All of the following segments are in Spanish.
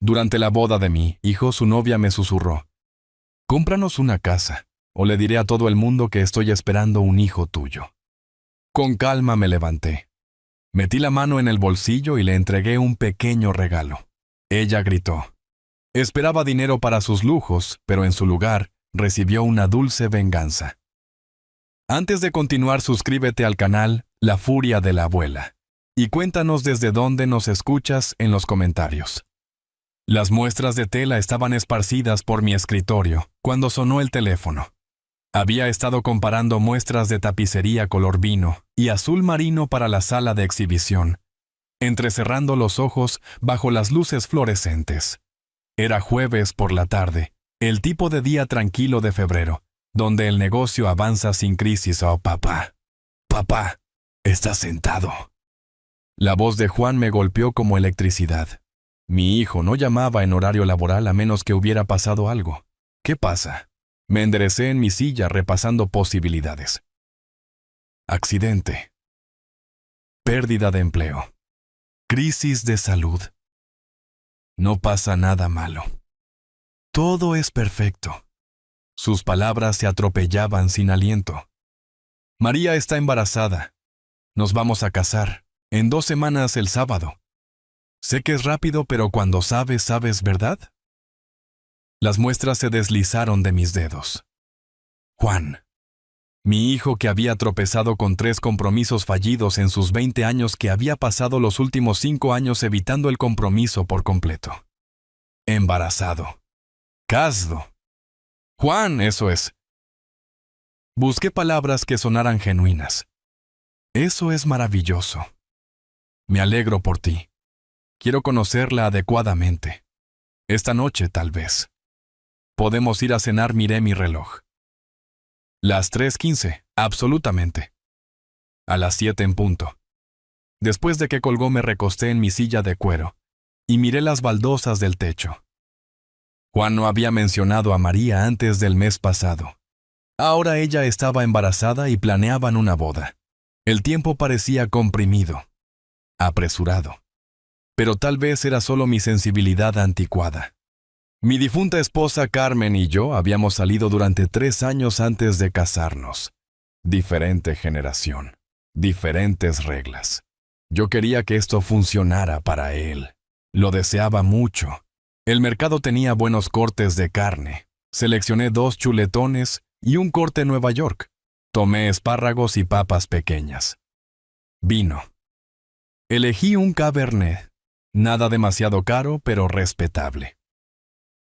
Durante la boda de mi hijo, su novia me susurró: cómpranos una casa, o le diré a todo el mundo que estoy esperando un hijo tuyo. Con calma me levanté. Metí la mano en el bolsillo y le entregué un pequeño regalo. Ella gritó. Esperaba dinero para sus lujos, pero en su lugar recibió una dulce venganza. Antes de continuar, suscríbete al canal La Furia de la Abuela y cuéntanos desde dónde nos escuchas en los comentarios. Las muestras de tela estaban esparcidas por mi escritorio cuando sonó el teléfono. Había estado comparando muestras de tapicería color vino y azul marino para la sala de exhibición, entrecerrando los ojos bajo las luces fluorescentes. Era jueves por la tarde, el tipo de día tranquilo de febrero, donde el negocio avanza sin crisis. Oh, papá, papá, está sentado. La voz de Juan me golpeó como electricidad. Mi hijo no llamaba en horario laboral a menos que hubiera pasado algo. ¿Qué pasa? Me enderecé en mi silla repasando posibilidades. Accidente. Pérdida de empleo. Crisis de salud. No pasa nada malo. Todo es perfecto. Sus palabras se atropellaban sin aliento. María está embarazada. Nos vamos a casar. En 2 semanas el sábado. Sé que es rápido, pero cuando sabes, ¿verdad? Las muestras se deslizaron de mis dedos. Juan. Mi hijo, que había tropezado con 3 compromisos fallidos en sus 20 años, que había pasado los últimos 5 años evitando el compromiso por completo. Embarazado. Casado. Juan, eso es. Busqué palabras que sonaran genuinas. Eso es maravilloso. Me alegro por ti. Quiero conocerla adecuadamente. Esta noche, tal vez. Podemos ir a cenar. Miré mi reloj. Las 3:15, absolutamente. A las 7 en punto. Después de que colgó, me recosté en mi silla de cuero y miré las baldosas del techo. Juan no había mencionado a María antes del mes pasado. Ahora ella estaba embarazada y planeaban una boda. El tiempo parecía comprimido, apresurado. Pero tal vez era solo mi sensibilidad anticuada. Mi difunta esposa Carmen y yo habíamos salido durante 3 años antes de casarnos. Diferente generación, diferentes reglas. Yo quería que esto funcionara para él. Lo deseaba mucho. El mercado tenía buenos cortes de carne. Seleccioné 2 chuletones y un corte Nueva York. Tomé espárragos y papas pequeñas. Vino. Elegí un Cabernet. Nada demasiado caro, pero respetable.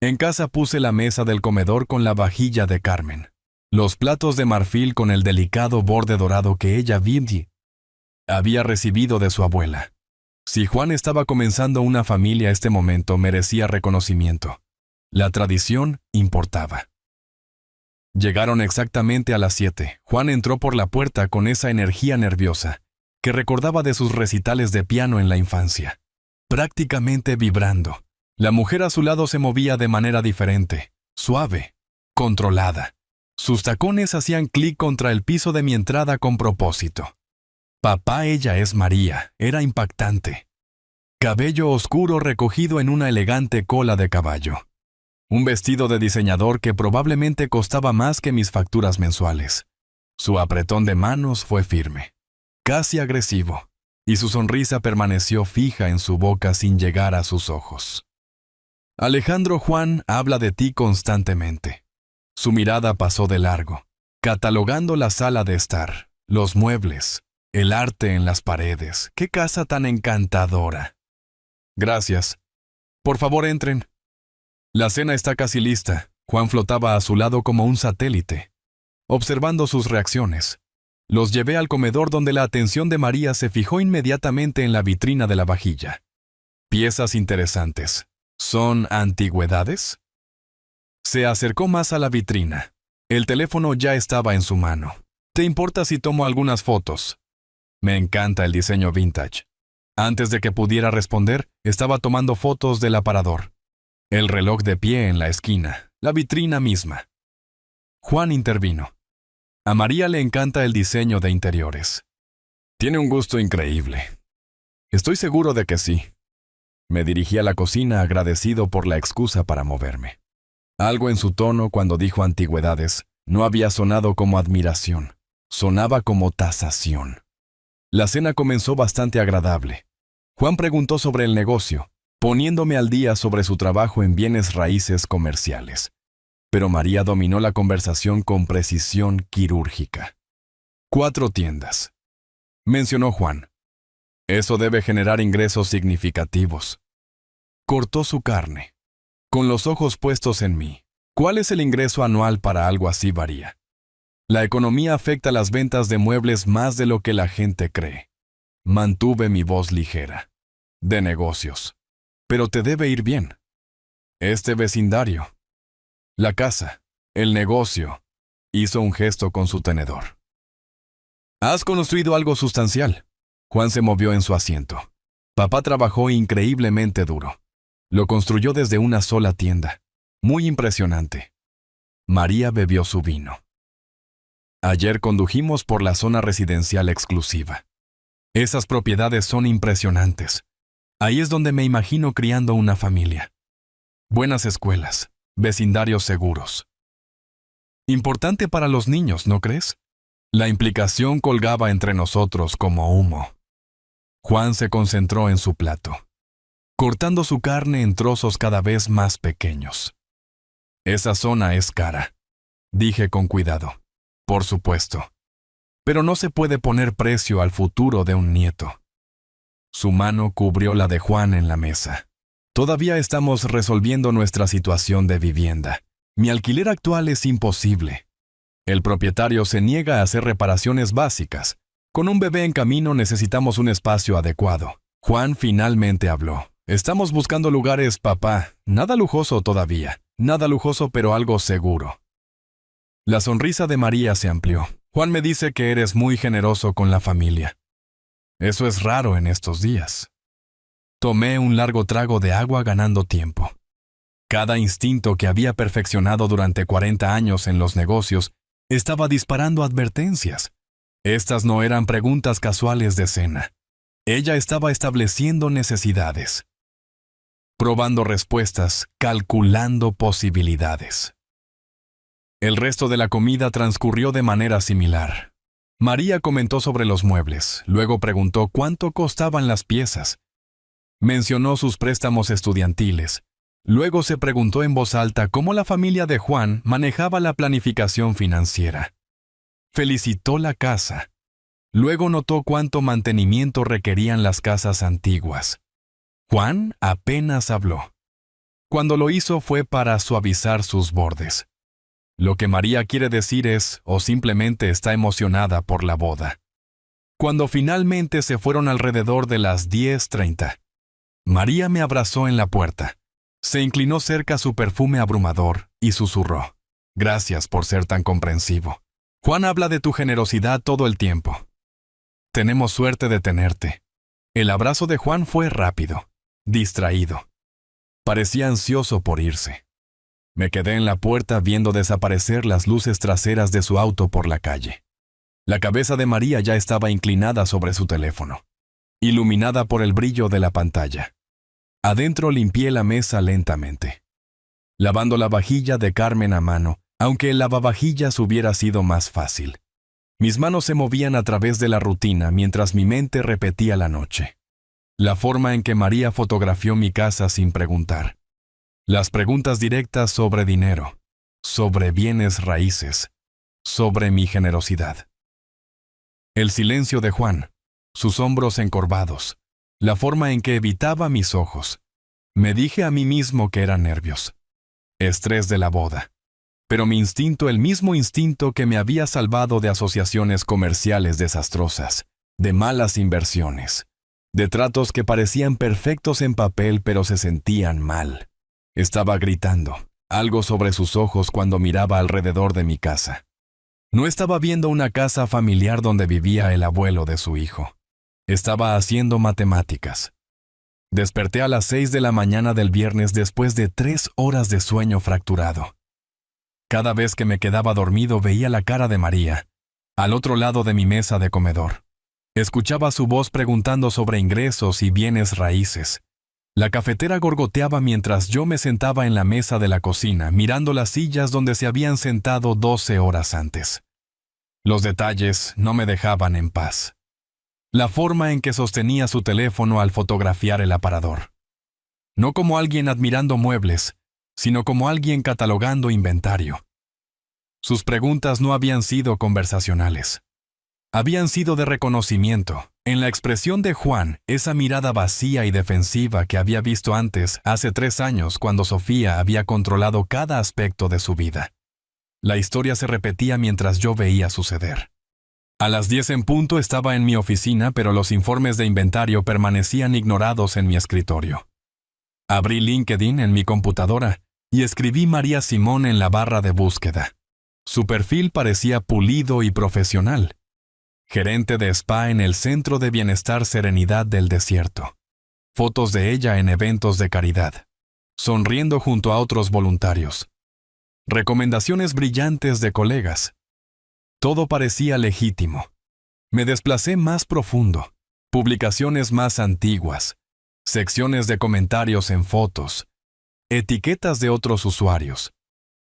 En casa puse la mesa del comedor con la vajilla de Carmen, los platos de marfil con el delicado borde dorado que ella había recibido de su abuela. Si Juan estaba comenzando una familia, este momento merecía reconocimiento. La tradición importaba. Llegaron exactamente a las 7. Juan entró por la puerta con esa energía nerviosa que recordaba de sus recitales de piano en la infancia. Prácticamente vibrando. La mujer a su lado se movía de manera diferente, suave, controlada. Sus tacones hacían clic contra el piso de mi entrada con propósito. Papá, ella es María, era impactante. Cabello oscuro recogido en una elegante cola de caballo. Un vestido de diseñador que probablemente costaba más que mis facturas mensuales. Su apretón de manos fue firme, casi agresivo, y su sonrisa permaneció fija en su boca sin llegar a sus ojos. Alejandro, Juan habla de ti constantemente. Su mirada pasó de largo, catalogando la sala de estar, los muebles, el arte en las paredes. ¡Qué casa tan encantadora! Gracias. Por favor, entren. La cena está casi lista. Juan flotaba a su lado como un satélite, observando sus reacciones. Los llevé al comedor, donde la atención de María se fijó inmediatamente en la vitrina de la vajilla. Piezas interesantes. ¿Son antigüedades? Se acercó más a la vitrina. El teléfono ya estaba en su mano. ¿Te importa si tomo algunas fotos? Me encanta el diseño vintage. Antes de que pudiera responder, estaba tomando fotos del aparador. El reloj de pie en la esquina, la vitrina misma. Juan intervino. A María le encanta el diseño de interiores. Tiene un gusto increíble. Estoy seguro de que sí. Me dirigí a la cocina agradecido por la excusa para moverme. Algo en su tono cuando dijo antigüedades no había sonado como admiración, sonaba como tasación. La cena comenzó bastante agradable. Juan preguntó sobre el negocio, poniéndome al día sobre su trabajo en bienes raíces comerciales. Pero María dominó la conversación con precisión quirúrgica. 4 tiendas, mencionó Juan. Eso debe generar ingresos significativos. Cortó su carne, con los ojos puestos en mí. ¿Cuál es el ingreso anual para algo así varía? La economía afecta las ventas de muebles más de lo que la gente cree. Mantuve mi voz ligera. De negocios. Pero te debe ir bien. Este vecindario. La casa. El negocio. Hizo un gesto con su tenedor. Has construido algo sustancial. Juan se movió en su asiento. Papá trabajó increíblemente duro. Lo construyó desde una sola tienda. Muy impresionante. María bebió su vino. Ayer condujimos por la zona residencial exclusiva. Esas propiedades son impresionantes. Ahí es donde me imagino criando una familia. Buenas escuelas, vecindarios seguros. Importante para los niños, ¿no crees? La implicación colgaba entre nosotros como humo. Juan se concentró en su plato, cortando su carne en trozos cada vez más pequeños. Esa zona es cara, dije con cuidado. Por supuesto. Pero no se puede poner precio al futuro de un nieto. Su mano cubrió la de Juan en la mesa. Todavía estamos resolviendo nuestra situación de vivienda. Mi alquiler actual es imposible. El propietario se niega a hacer reparaciones básicas. Con un bebé en camino necesitamos un espacio adecuado. Juan finalmente habló. Estamos buscando lugares, papá. Nada lujoso todavía. Nada lujoso, pero algo seguro. La sonrisa de María se amplió. Juan me dice que eres muy generoso con la familia. Eso es raro en estos días. Tomé un largo trago de agua ganando tiempo. Cada instinto que había perfeccionado durante 40 años en los negocios estaba disparando advertencias. Estas no eran preguntas casuales de cena. Ella estaba estableciendo necesidades. Probando respuestas, calculando posibilidades. El resto de la comida transcurrió de manera similar. María comentó sobre los muebles, luego preguntó cuánto costaban las piezas. Mencionó sus préstamos estudiantiles. Luego se preguntó en voz alta cómo la familia de Juan manejaba la planificación financiera. Felicitó la casa. Luego notó cuánto mantenimiento requerían las casas antiguas. Juan apenas habló. Cuando lo hizo fue para suavizar sus bordes. Lo que María quiere decir es, o simplemente está emocionada por la boda. Cuando finalmente se fueron alrededor de las 10:30, María me abrazó en la puerta. Se inclinó cerca su perfume abrumador y susurró. Gracias por ser tan comprensivo. Juan habla de tu generosidad todo el tiempo. Tenemos suerte de tenerte. El abrazo de Juan fue rápido, distraído. Parecía ansioso por irse. Me quedé en la puerta viendo desaparecer las luces traseras de su auto por la calle. La cabeza de María ya estaba inclinada sobre su teléfono, iluminada por el brillo de la pantalla. Adentro limpié la mesa lentamente, lavando la vajilla de Carmen a mano, aunque el lavavajillas hubiera sido más fácil. Mis manos se movían a través de la rutina mientras mi mente repetía la noche. La forma en que María fotografió mi casa sin preguntar. Las preguntas directas sobre dinero, sobre bienes raíces, sobre mi generosidad. El silencio de Juan, sus hombros encorvados, la forma en que evitaba mis ojos. Me dije a mí mismo que eran nervios, estrés de la boda. Pero mi instinto, el mismo instinto que me había salvado de asociaciones comerciales desastrosas, de malas inversiones, de tratos que parecían perfectos en papel pero se sentían mal. Estaba gritando, algo sobre sus ojos cuando miraba alrededor de mi casa. No estaba viendo una casa familiar donde vivía el abuelo de su hijo. Estaba haciendo matemáticas. Desperté a las 6 de la mañana del viernes después de 3 horas de sueño fracturado. Cada vez que me quedaba dormido veía la cara de María, al otro lado de mi mesa de comedor. Escuchaba su voz preguntando sobre ingresos y bienes raíces. La cafetera gorgoteaba mientras yo me sentaba en la mesa de la cocina, mirando las sillas donde se habían sentado 12 horas antes. Los detalles no me dejaban en paz. La forma en que sostenía su teléfono al fotografiar el aparador. No como alguien admirando muebles, sino como alguien catalogando inventario. Sus preguntas no habían sido conversacionales. Habían sido de reconocimiento. En la expresión de Juan, esa mirada vacía y defensiva que había visto antes, hace 3 años, cuando Sofía había controlado cada aspecto de su vida. La historia se repetía mientras yo veía suceder. A las 10 en punto estaba en mi oficina, pero los informes de inventario permanecían ignorados en mi escritorio. Abrí LinkedIn en mi computadora y escribí María Simón en la barra de búsqueda. Su perfil parecía pulido y profesional. Gerente de spa en el Centro de Bienestar Serenidad del Desierto. Fotos de ella en eventos de caridad. Sonriendo junto a otros voluntarios. Recomendaciones brillantes de colegas. Todo parecía legítimo. Me desplacé más profundo. Publicaciones más antiguas. Secciones de comentarios en fotos. Etiquetas de otros usuarios.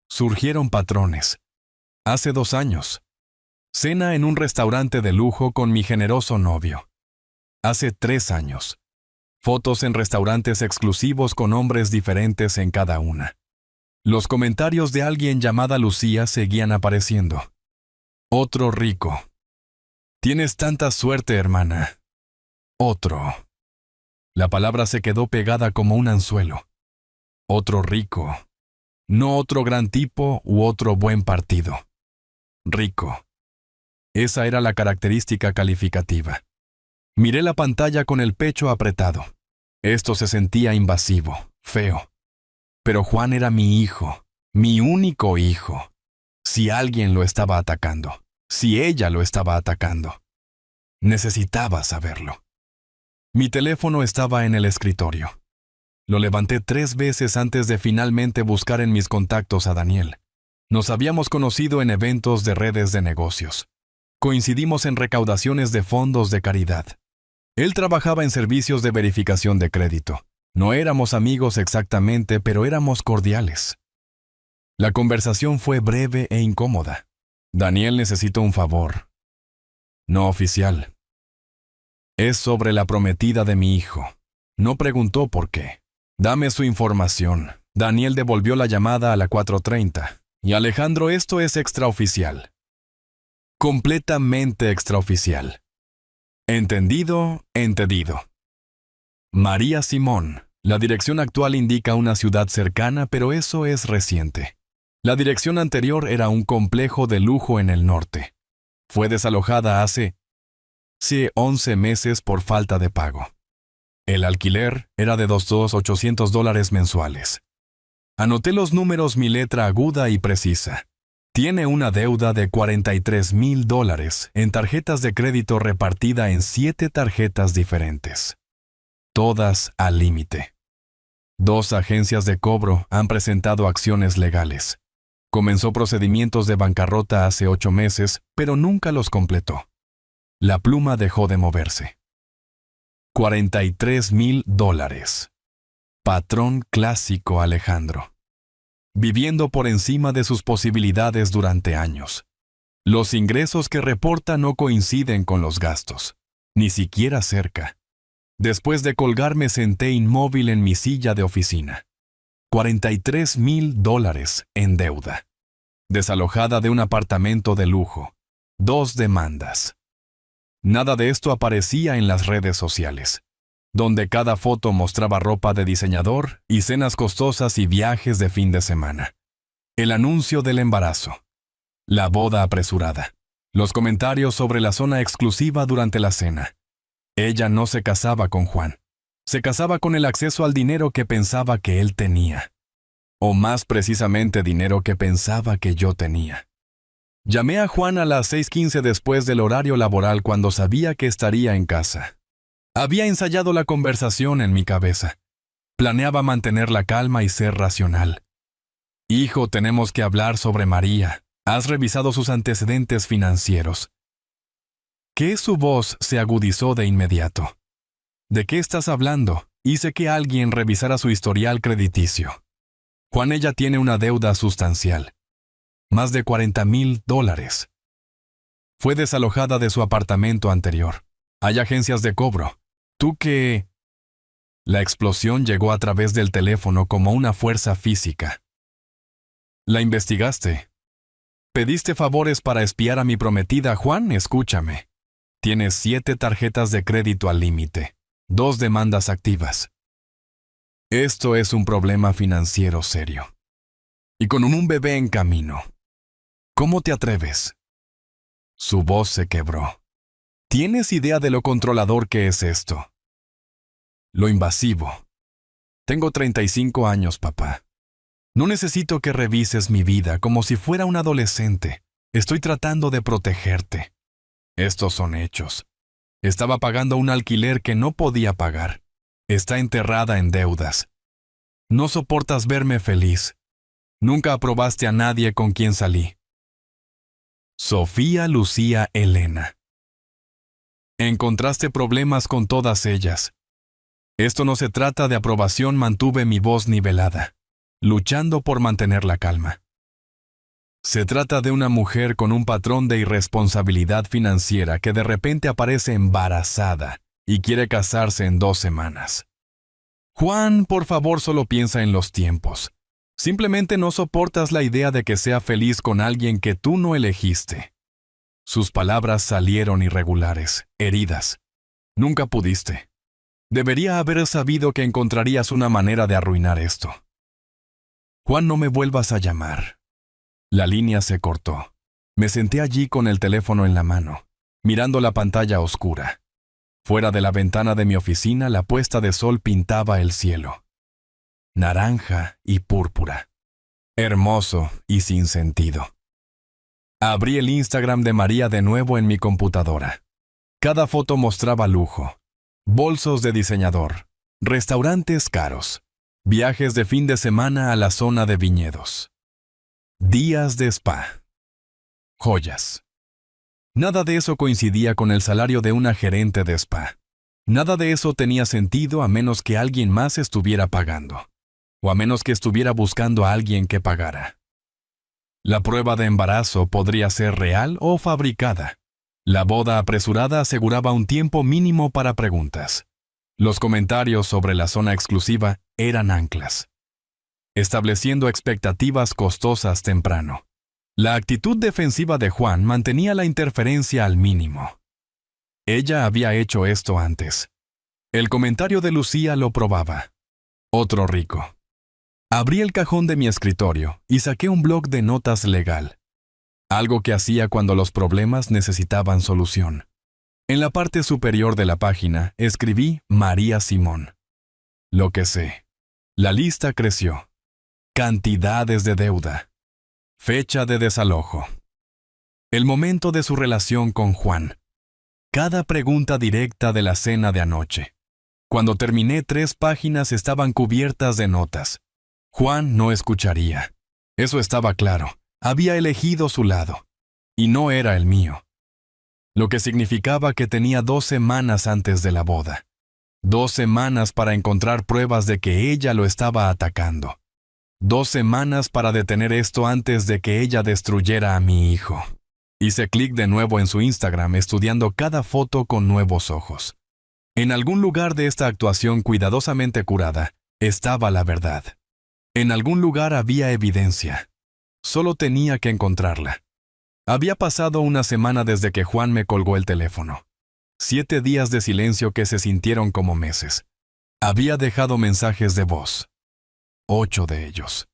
Surgieron patrones. Hace 2 años. Cena en un restaurante de lujo con mi generoso novio. Hace 3 años. Fotos en restaurantes exclusivos con hombres diferentes en cada una. Los comentarios de alguien llamada Lucía seguían apareciendo. Otro rico. Tienes tanta suerte, hermana. Otro. La palabra se quedó pegada como un anzuelo. Otro rico. No otro gran tipo u otro buen partido. Rico. Esa era la característica calificativa. Miré la pantalla con el pecho apretado. Esto se sentía invasivo, feo. Pero Juan era mi hijo, mi único hijo. Si alguien lo estaba atacando, si ella lo estaba atacando, necesitaba saberlo. Mi teléfono estaba en el escritorio. Lo levanté 3 veces antes de finalmente buscar en mis contactos a Daniel. Nos habíamos conocido en eventos de redes de negocios. Coincidimos en recaudaciones de fondos de caridad. Él trabajaba en servicios de verificación de crédito. No éramos amigos exactamente, pero éramos cordiales. La conversación fue breve e incómoda. Daniel necesita un favor. No oficial. Es sobre la prometida de mi hijo. No preguntó por qué. Dame su información. Daniel devolvió la llamada a la 4:30. Y Alejandro, esto es extraoficial. Completamente extraoficial. Entendido, entendido. María Simón. La dirección actual indica una ciudad cercana, pero eso es reciente. La dirección anterior era un complejo de lujo en el norte. Fue desalojada hace 11 meses por falta de pago. El alquiler era de $2,800 mensuales. Anoté los números, mi letra aguda y precisa. Tiene una deuda de $43,000 en tarjetas de crédito repartida en 7 tarjetas diferentes. Todas al límite. 2 agencias de cobro han presentado acciones legales. Comenzó procedimientos de bancarrota hace 8 meses, pero nunca los completó. La pluma dejó de moverse. $43,000. Patrón clásico Alejandro. Viviendo por encima de sus posibilidades durante años. Los ingresos que reporta no coinciden con los gastos, ni siquiera cerca. Después de colgar me senté inmóvil en mi silla de oficina. $43,000 en deuda. Desalojada de un apartamento de lujo. 2 demandas. Nada de esto aparecía en las redes sociales, donde cada foto mostraba ropa de diseñador y cenas costosas y viajes de fin de semana. El anuncio del embarazo. La boda apresurada. Los comentarios sobre la zona exclusiva durante la cena. Ella no se casaba con Juan. Se casaba con el acceso al dinero que pensaba que él tenía. O más precisamente dinero que pensaba que yo tenía. Llamé a Juan a las 6:15 después del horario laboral cuando sabía que estaría en casa. Había ensayado la conversación en mi cabeza. Planeaba mantener la calma y ser racional. Hijo, tenemos que hablar sobre María. ¿Has revisado sus antecedentes financieros? ¿Qué? Su voz se agudizó de inmediato. ¿De qué estás hablando? Hice que alguien revisara su historial crediticio. Juan, ella tiene una deuda sustancial. Más de $40,000. Fue desalojada de su apartamento anterior. Hay agencias de cobro. ¿Tú qué? La explosión llegó a través del teléfono como una fuerza física. ¿La investigaste? ¿Pediste favores para espiar a mi prometida? Juan, escúchame. Tienes 7 tarjetas de crédito al límite, 2 demandas activas. Esto es un problema financiero serio. Y con un bebé en camino. ¿Cómo te atreves? Su voz se quebró. ¿Tienes idea de lo controlador que es esto? Lo invasivo. Tengo 35 años, papá. No necesito que revises mi vida como si fuera un adolescente. Estoy tratando de protegerte. Estos son hechos. Estaba pagando un alquiler que no podía pagar. Está enterrada en deudas. No soportas verme feliz. Nunca aprobaste a nadie con quien salí. Sofía Lucía Elena. Encontraste problemas con todas ellas. Esto no se trata de aprobación. Mantuve mi voz nivelada, luchando por mantener la calma. Se trata de una mujer con un patrón de irresponsabilidad financiera que de repente aparece embarazada y quiere casarse en 2 semanas. Juan, por favor, solo piensa en los tiempos. Simplemente no soportas la idea de que sea feliz con alguien que tú no elegiste. Sus palabras salieron irregulares, heridas. Nunca pudiste. Debería haber sabido que encontrarías una manera de arruinar esto. Juan, no me vuelvas a llamar. La línea se cortó. Me senté allí con el teléfono en la mano, mirando la pantalla oscura. Fuera de la ventana de mi oficina, la puesta de sol pintaba el cielo. Naranja y púrpura. Hermoso y sin sentido. Abrí el Instagram de María de nuevo en mi computadora. Cada foto mostraba lujo. Bolsos de diseñador, restaurantes caros, viajes de fin de semana a la zona de viñedos. Días de spa. Joyas. Nada de eso coincidía con el salario de una gerente de spa. Nada de eso tenía sentido a menos que alguien más estuviera pagando. O a menos que estuviera buscando a alguien que pagara. La prueba de embarazo podría ser real o fabricada. La boda apresurada aseguraba un tiempo mínimo para preguntas. Los comentarios sobre la zona exclusiva eran anclas, estableciendo expectativas costosas temprano. La actitud defensiva de Juan mantenía la interferencia al mínimo. Ella había hecho esto antes. El comentario de Lucía lo probaba. Otro rico. Abrí el cajón de mi escritorio y saqué un bloc de notas legal. Algo que hacía cuando los problemas necesitaban solución. En la parte superior de la página escribí María Simón. Lo que sé. La lista creció. Cantidades de deuda. Fecha de desalojo. El momento de su relación con Juan. Cada pregunta directa de la cena de anoche. Cuando terminé, 3 páginas estaban cubiertas de notas. Juan no escucharía. Eso estaba claro. Había elegido su lado. Y no era el mío. Lo que significaba que tenía 2 semanas antes de la boda. 2 semanas para encontrar pruebas de que ella lo estaba atacando. 2 semanas para detener esto antes de que ella destruyera a mi hijo. Hice clic de nuevo en su Instagram, estudiando cada foto con nuevos ojos. En algún lugar de esta actuación cuidadosamente curada, estaba la verdad. En algún lugar había evidencia. Solo tenía que encontrarla. Había pasado una semana desde que Juan me colgó el teléfono. 7 días de silencio que se sintieron como meses. Había dejado mensajes de voz. 8 de ellos.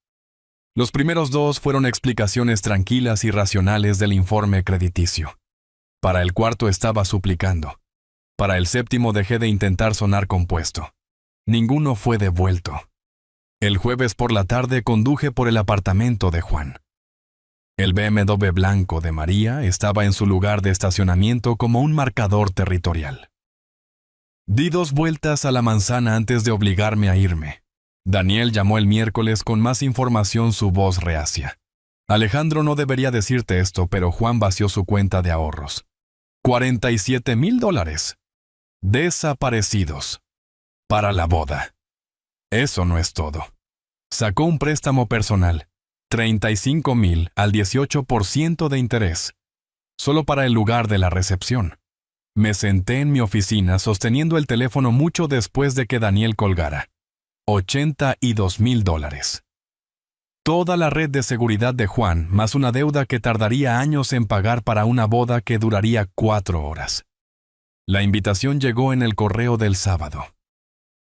Los primeros 2 fueron explicaciones tranquilas y racionales del informe crediticio. Para el 4º estaba suplicando. Para el 7º dejé de intentar sonar compuesto. Ninguno fue devuelto. El jueves por la tarde conduje por el apartamento de Juan. El BMW blanco de María estaba en su lugar de estacionamiento como un marcador territorial. Di 2 vueltas a la manzana antes de obligarme a irme. Daniel llamó el miércoles con más información, su voz reacia. Alejandro no debería decirte esto, pero Juan vació su cuenta de ahorros. $47,000. Desaparecidos. para la boda. Eso no es todo. Sacó un préstamo personal, 35,000 al 18% de interés, solo para el lugar de la recepción. Me senté en mi oficina sosteniendo el teléfono mucho después de que Daniel colgara. $82,000. Toda la red de seguridad de Juan, más una deuda que tardaría años en pagar para una boda que duraría 4 horas. La invitación llegó en el correo del sábado.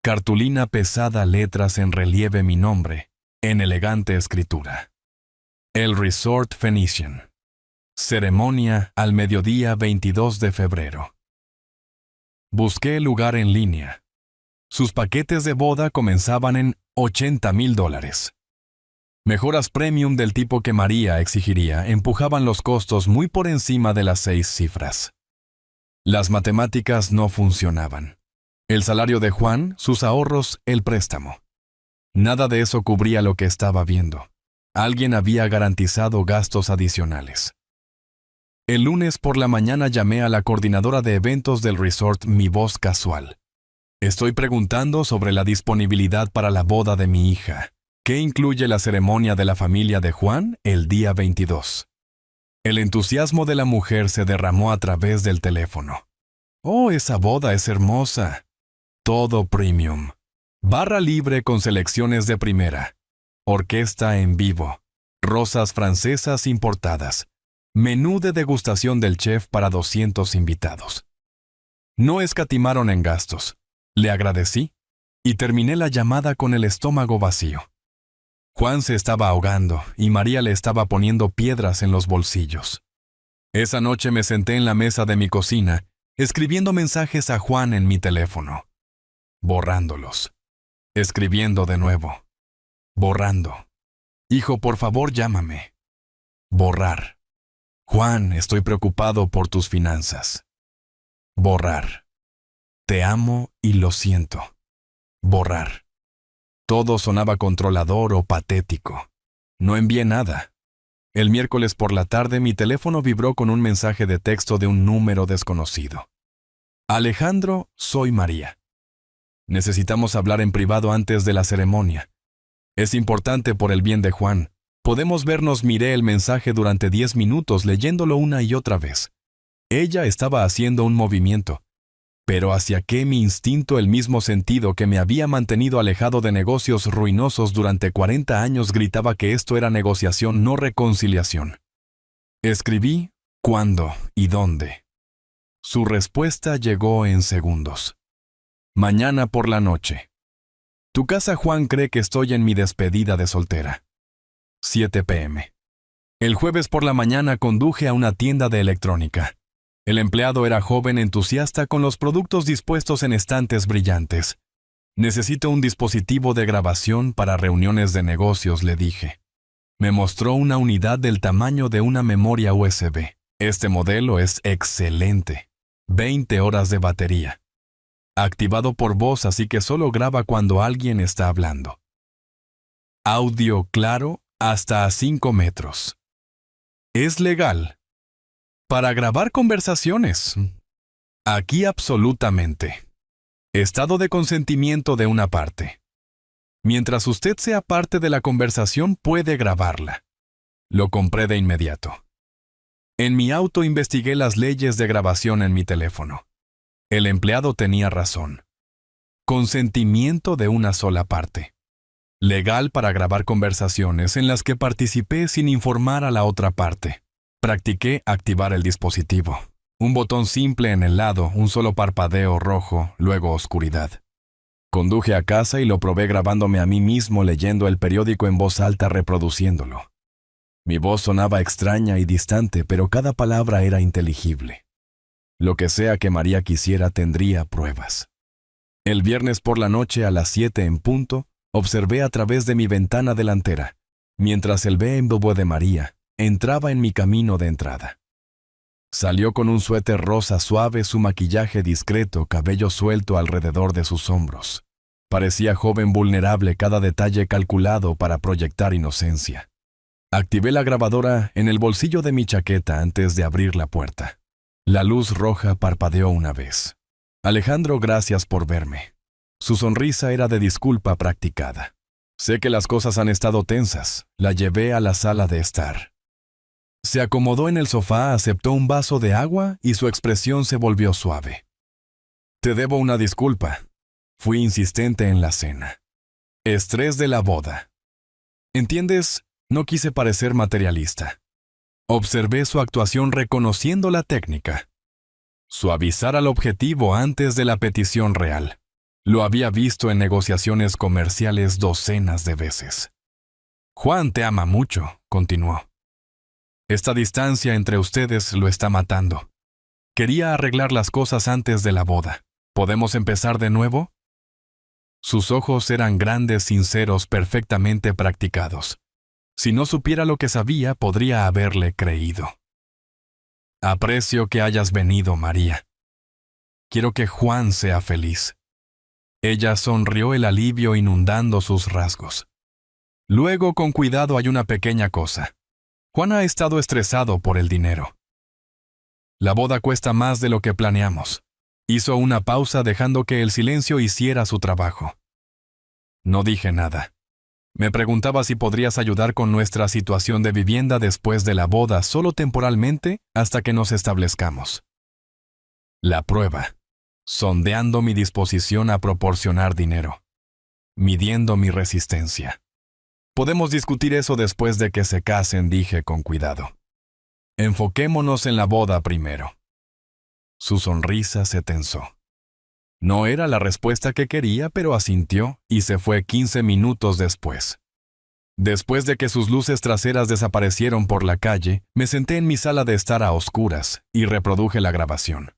Cartulina pesada, letras en relieve mi nombre, en elegante escritura. El Resort Phoenician. Ceremonia al mediodía 22 de febrero. Busqué el lugar en línea. Sus paquetes de boda comenzaban en $80,000. Mejoras premium del tipo que María exigiría empujaban los costos muy por encima de las 6 cifras. Las matemáticas no funcionaban. El salario de Juan, sus ahorros, el préstamo. Nada de eso cubría lo que estaba viendo. Alguien había garantizado gastos adicionales. El lunes por la mañana llamé a la coordinadora de eventos del resort Mi Voz Casual. Estoy preguntando sobre la disponibilidad para la boda de mi hija. ¿Qué incluye la ceremonia de la familia de Juan el día 22? El entusiasmo de la mujer se derramó a través del teléfono. ¡Oh, esa boda es hermosa! Todo premium. Barra libre con selecciones de primera. Orquesta en vivo. Rosas francesas importadas. Menú de degustación del chef para 200 invitados. No escatimaron en gastos. Le agradecí y terminé la llamada con el estómago vacío. Juan se estaba ahogando y María le estaba poniendo piedras en los bolsillos. Esa noche me senté en la mesa de mi cocina, escribiendo mensajes a Juan en mi teléfono. Borrándolos. Escribiendo de nuevo. Borrando. Hijo, por favor, llámame. Borrar. Juan, estoy preocupado por tus finanzas. Borrar. Te amo y lo siento. Borrar. Todo sonaba controlador o patético. No envié nada. El miércoles por la tarde mi teléfono vibró con un mensaje de texto de un número desconocido. Alejandro, soy María. Necesitamos hablar en privado antes de la ceremonia. Es importante por el bien de Juan. Podemos vernos. Miré el mensaje durante 10 minutos leyéndolo una y otra vez. Ella estaba haciendo un movimiento. Pero ¿hacia qué mi instinto, el mismo sentido que me había mantenido alejado de negocios ruinosos durante 40 años, gritaba que esto era negociación, no reconciliación? Escribí cuándo y dónde. Su respuesta llegó en segundos. Mañana por la noche. Tu casa, Juan, cree que estoy en mi despedida de soltera. 7 p.m. El jueves por la mañana conduje a una tienda de electrónica. El empleado era joven, entusiasta, con los productos dispuestos en estantes brillantes. Necesito un dispositivo de grabación para reuniones de negocios, le dije. Me mostró una unidad del tamaño de una memoria USB. Este modelo es excelente. 20 horas de batería. Activado por voz, así que solo graba cuando alguien está hablando. Audio claro hasta a 5 metros. Es legal. Para grabar conversaciones. Aquí absolutamente. Estado de consentimiento de una parte. Mientras usted sea parte de la conversación, puede grabarla. Lo compré de inmediato. En mi auto investigué las leyes de grabación en mi teléfono. El empleado tenía razón. Consentimiento de una sola parte. Legal para grabar conversaciones en las que participé sin informar a la otra parte. Practiqué activar el dispositivo. Un botón simple en el lado, un solo parpadeo rojo, luego oscuridad. Conduje a casa y lo probé grabándome a mí mismo leyendo el periódico en voz alta, reproduciéndolo. Mi voz sonaba extraña y distante, pero cada palabra era inteligible. Lo que sea que María quisiera tendría pruebas. El viernes por la noche a las 7 en punto, observé a través de mi ventana delantera, mientras el BMW de María entraba en mi camino de entrada. Salió con un suéter rosa suave, su maquillaje discreto, cabello suelto alrededor de sus hombros. Parecía joven, vulnerable, cada detalle calculado para proyectar inocencia. Activé la grabadora en el bolsillo de mi chaqueta antes de abrir la puerta. La luz roja parpadeó una vez. Alejandro, gracias por verme. Su sonrisa era de disculpa practicada. Sé que las cosas han estado tensas. La llevé a la sala de estar. Se acomodó en el sofá, aceptó un vaso de agua y su expresión se volvió suave. Te debo una disculpa. Fui insistente en la cena. Estrés de la boda. ¿Entiendes? No quise parecer materialista. Observé su actuación reconociendo la técnica. Suavizar al objetivo antes de la petición real. Lo había visto en negociaciones comerciales docenas de veces. Juan te ama mucho, continuó. Esta distancia entre ustedes lo está matando. Quería arreglar las cosas antes de la boda. ¿Podemos empezar de nuevo? Sus ojos eran grandes, sinceros, perfectamente practicados. Si no supiera lo que sabía, podría haberle creído. Aprecio que hayas venido, María. Quiero que Juan sea feliz. Ella sonrió, el alivio inundando sus rasgos. Luego, con cuidado, hay una pequeña cosa. Juan ha estado estresado por el dinero. La boda cuesta más de lo que planeamos. Hizo una pausa dejando que el silencio hiciera su trabajo. No dije nada. Me preguntaba si podrías ayudar con nuestra situación de vivienda después de la boda, solo temporalmente, hasta que nos establezcamos. La prueba. Sondeando mi disposición a proporcionar dinero. Midiendo mi resistencia. Podemos discutir eso después de que se casen, dije con cuidado. Enfoquémonos en la boda primero. Su sonrisa se tensó. No era la respuesta que quería, pero asintió y se fue 15 minutos después. Después de que sus luces traseras desaparecieron por la calle, me senté en mi sala de estar a oscuras y reproduje la grabación.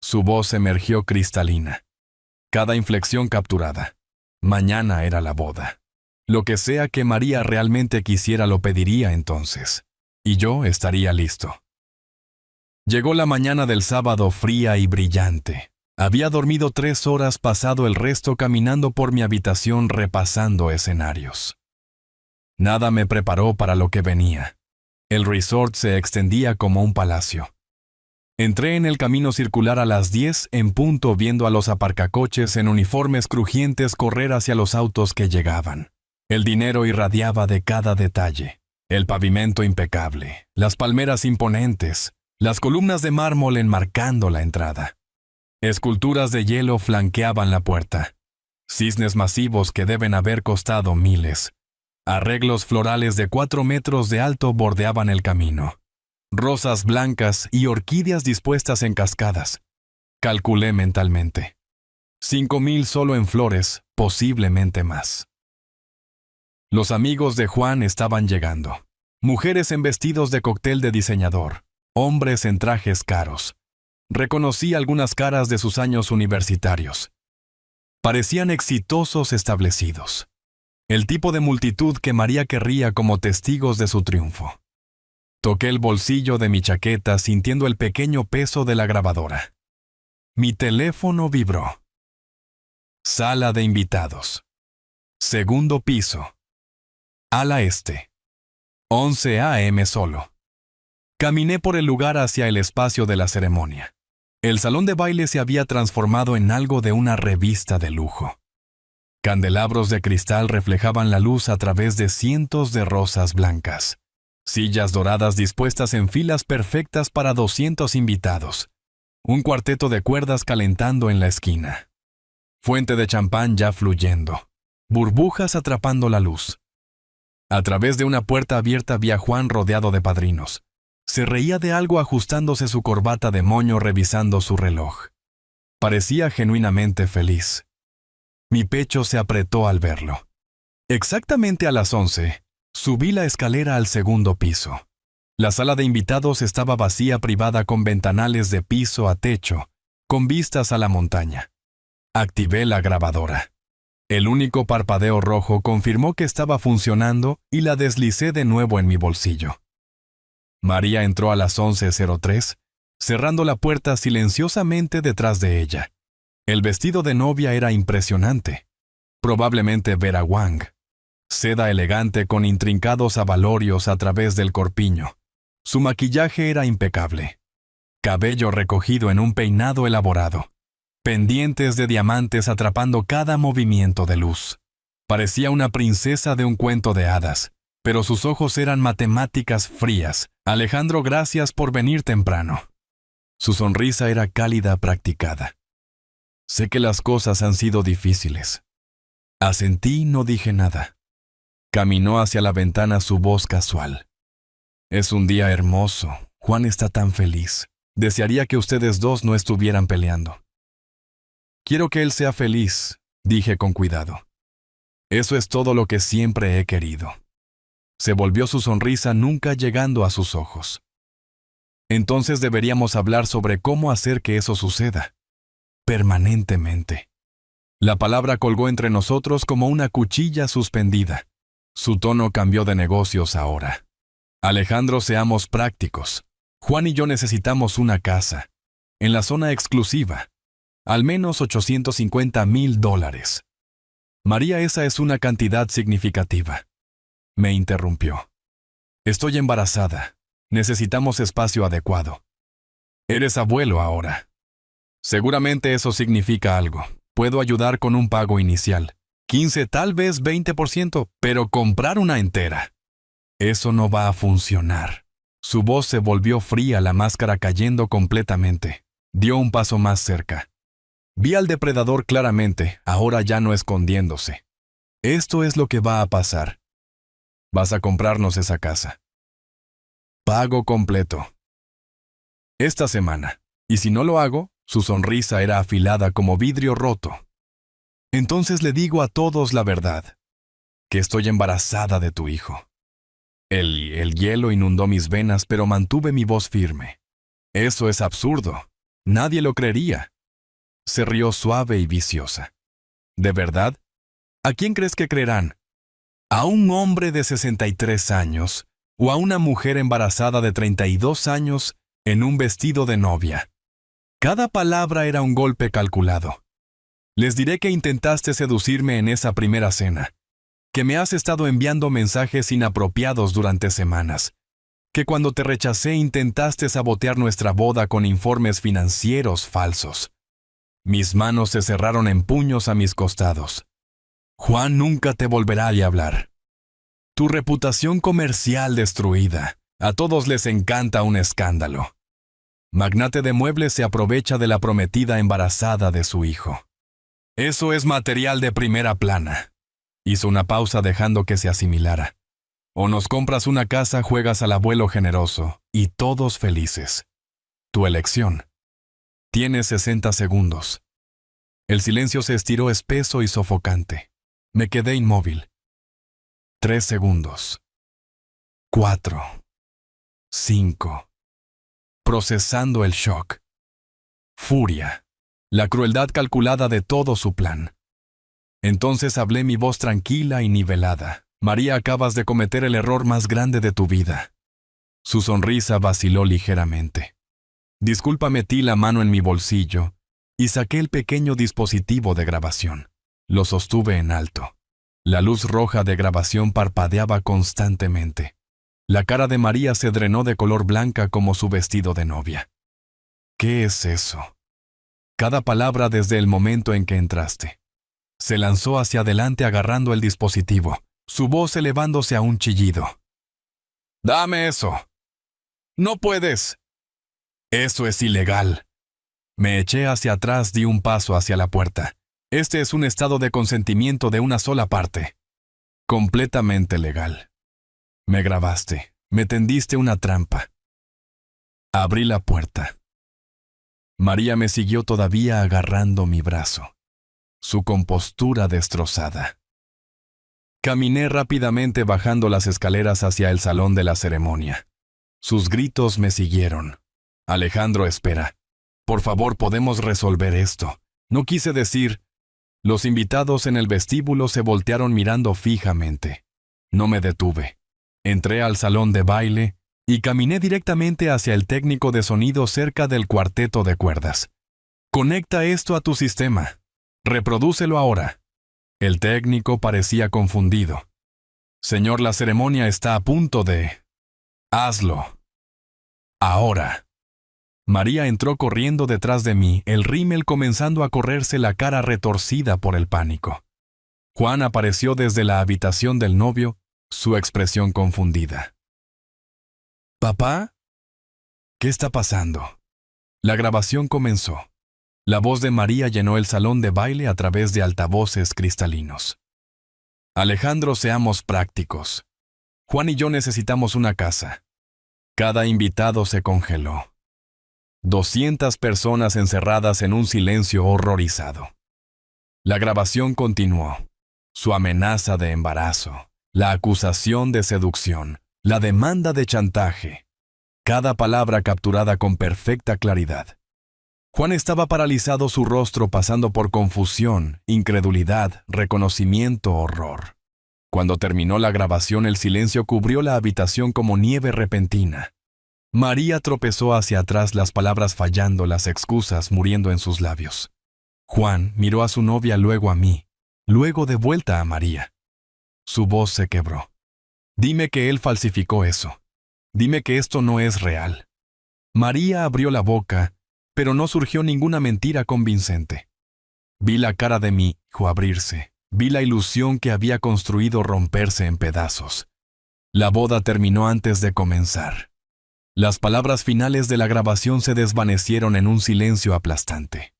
Su voz emergió cristalina. Cada inflexión capturada. Mañana era la boda. Lo que sea que María realmente quisiera lo pediría entonces. Y yo estaría listo. Llegó la mañana del sábado fría y brillante. Había dormido 3 horas, pasado el resto caminando por mi habitación repasando escenarios. Nada me preparó para lo que venía. El resort se extendía como un palacio. Entré en el camino circular a las 10 en punto, viendo a los aparcacoches en uniformes crujientes correr hacia los autos que llegaban. El dinero irradiaba de cada detalle. El pavimento impecable, las palmeras imponentes, las columnas de mármol enmarcando la entrada. Esculturas de hielo flanqueaban la puerta. Cisnes masivos que deben haber costado miles. Arreglos florales de 4 metros de alto bordeaban el camino. Rosas blancas y orquídeas dispuestas en cascadas. Calculé mentalmente. 5,000 solo en flores, posiblemente más. Los amigos de Juan estaban llegando. Mujeres en vestidos de cóctel de diseñador. Hombres en trajes caros. Reconocí algunas caras de sus años universitarios. Parecían exitosos establecidos. El tipo de multitud que María querría como testigos de su triunfo. Toqué el bolsillo de mi chaqueta sintiendo el pequeño peso de la grabadora. Mi teléfono vibró. Sala de invitados. Segundo piso. Ala este. 11 a.m. solo. Caminé por el lugar hacia el espacio de la ceremonia. El salón de baile se había transformado en algo de una revista de lujo. Candelabros de cristal reflejaban la luz a través de cientos de rosas blancas. Sillas doradas dispuestas en filas perfectas para 200 invitados. Un cuarteto de cuerdas calentando en la esquina. Fuente de champán ya fluyendo. Burbujas atrapando la luz. A través de una puerta abierta vi a Juan rodeado de padrinos. Se reía de algo ajustándose su corbata de moño, revisando su reloj. Parecía genuinamente feliz. Mi pecho se apretó al verlo. Exactamente a las 11, subí la escalera al segundo piso. La sala de invitados estaba vacía, privada, con ventanales de piso a techo, con vistas a la montaña. Activé la grabadora. El único parpadeo rojo confirmó que estaba funcionando y la deslicé de nuevo en mi bolsillo. María entró a las 11:03, cerrando la puerta silenciosamente detrás de ella. El vestido de novia era impresionante. Probablemente Vera Wang. Seda elegante con intrincados abalorios a través del corpiño. Su maquillaje era impecable. Cabello recogido en un peinado elaborado. pendientes de diamantes atrapando cada movimiento de luz. Parecía una princesa de un cuento de hadas, pero sus ojos eran matemáticas frías. Alejandro, gracias por venir temprano. Su sonrisa era cálida, practicada. Sé que las cosas han sido difíciles. Asentí y no dije nada. Caminó hacia la ventana su voz casual. Es un día hermoso. Juan está tan feliz. Desearía que ustedes dos no estuvieran peleando. Quiero que él sea feliz, dije con cuidado. Eso es todo lo que siempre he querido. Se volvió su sonrisa, nunca llegando a sus ojos. Entonces deberíamos hablar sobre cómo hacer que eso suceda. Permanentemente. La palabra colgó entre nosotros como una cuchilla suspendida. Su tono cambió de negocios ahora. Alejandro, seamos prácticos. Juan y yo necesitamos una casa. En la zona exclusiva. Al menos $850,000. María, esa es una cantidad significativa. Me interrumpió. Estoy embarazada. Necesitamos espacio adecuado. Eres abuelo ahora. Seguramente eso significa algo. Puedo ayudar con un pago inicial. 15, tal vez 20%, pero comprar una entera. Eso no va a funcionar. Su voz se volvió fría, la máscara cayendo completamente. Dio un paso más cerca. Vi al depredador claramente, ahora ya no escondiéndose. Esto es lo que va a pasar. Vas a comprarnos esa casa. Pago completo. Esta semana. Y si no lo hago, su sonrisa era afilada como vidrio roto. Entonces le digo a todos la verdad. Que estoy embarazada de tu hijo. El hielo inundó mis venas, pero mantuve mi voz firme. Eso es absurdo. Nadie lo creería. Se rió suave y viciosa. ¿De verdad? ¿A quién crees que creerán? ¿A un hombre de 63 años o a una mujer embarazada de 32 años en un vestido de novia? Cada palabra era un golpe calculado. Les diré que intentaste seducirme en esa primera cena, que me has estado enviando mensajes inapropiados durante semanas, que cuando te rechacé intentaste sabotear nuestra boda con informes financieros falsos. Mis manos se cerraron en puños a mis costados. Juan nunca te volverá a hablar. Tu reputación comercial destruida. A todos les encanta un escándalo. Magnate de muebles se aprovecha de la prometida embarazada de su hijo. Eso es material de primera plana. Hizo una pausa dejando que se asimilara. O nos compras una casa, juegas al abuelo generoso, y todos felices. Tu elección. Tienes 60 segundos. El silencio se estiró espeso y sofocante. Me quedé inmóvil. 3 segundos. 4. 5. Procesando el shock. Furia. La crueldad calculada de todo su plan. Entonces hablé, mi voz tranquila y nivelada. María, acabas de cometer el error más grande de tu vida. Su sonrisa vaciló ligeramente. Disculpa, metí la mano en mi bolsillo y saqué el pequeño dispositivo de grabación. Lo sostuve en alto. La luz roja de grabación parpadeaba constantemente. La cara de María se drenó de color blanca como su vestido de novia. ¿Qué es eso? Cada palabra desde el momento en que entraste. Se lanzó hacia adelante agarrando el dispositivo, su voz elevándose a un chillido. ¡Dame eso! ¡No puedes! Eso es ilegal. Me eché hacia atrás, di un paso hacia la puerta. Este es un estado de consentimiento de una sola parte. Completamente legal. Me grabaste, me tendiste una trampa. Abrí la puerta. María me siguió todavía agarrando mi brazo. Su compostura destrozada. Caminé rápidamente bajando las escaleras hacia el salón de la ceremonia. Sus gritos me siguieron. Alejandro, espera. Por favor, podemos resolver esto. No quise decir. Los invitados en el vestíbulo se voltearon mirando fijamente. No me detuve. Entré al salón de baile y caminé directamente hacia el técnico de sonido cerca del cuarteto de cuerdas. Conecta esto a tu sistema. Reprodúcelo ahora. El técnico parecía confundido. Señor, la ceremonia está a punto de... Hazlo. Ahora. María entró corriendo detrás de mí, el rímel comenzando a correrse la cara retorcida por el pánico. Juan apareció desde la habitación del novio, su expresión confundida. ¿Papá? ¿Qué está pasando? La grabación comenzó. La voz de María llenó el salón de baile a través de altavoces cristalinos. Alejandro, seamos prácticos. Juan y yo necesitamos una casa. Cada invitado se congeló. 200 personas encerradas en un silencio horrorizado. La grabación continuó. Su amenaza de embarazo, la acusación de seducción, la demanda de chantaje. Cada palabra capturada con perfecta claridad. Juan estaba paralizado, su rostro pasando por confusión, incredulidad, reconocimiento, horror. Cuando terminó la grabación, el silencio cubrió la habitación como nieve repentina. María tropezó hacia atrás, las palabras fallando, las excusas muriendo en sus labios. Juan miró a su novia, luego a mí, luego de vuelta a María. Su voz se quebró. Dime que él falsificó eso. Dime que esto no es real. María abrió la boca, pero no surgió ninguna mentira convincente. Vi la cara de mi hijo abrirse. Vi la ilusión que había construido romperse en pedazos. La boda terminó antes de comenzar. Las palabras finales de la grabación se desvanecieron en un silencio aplastante.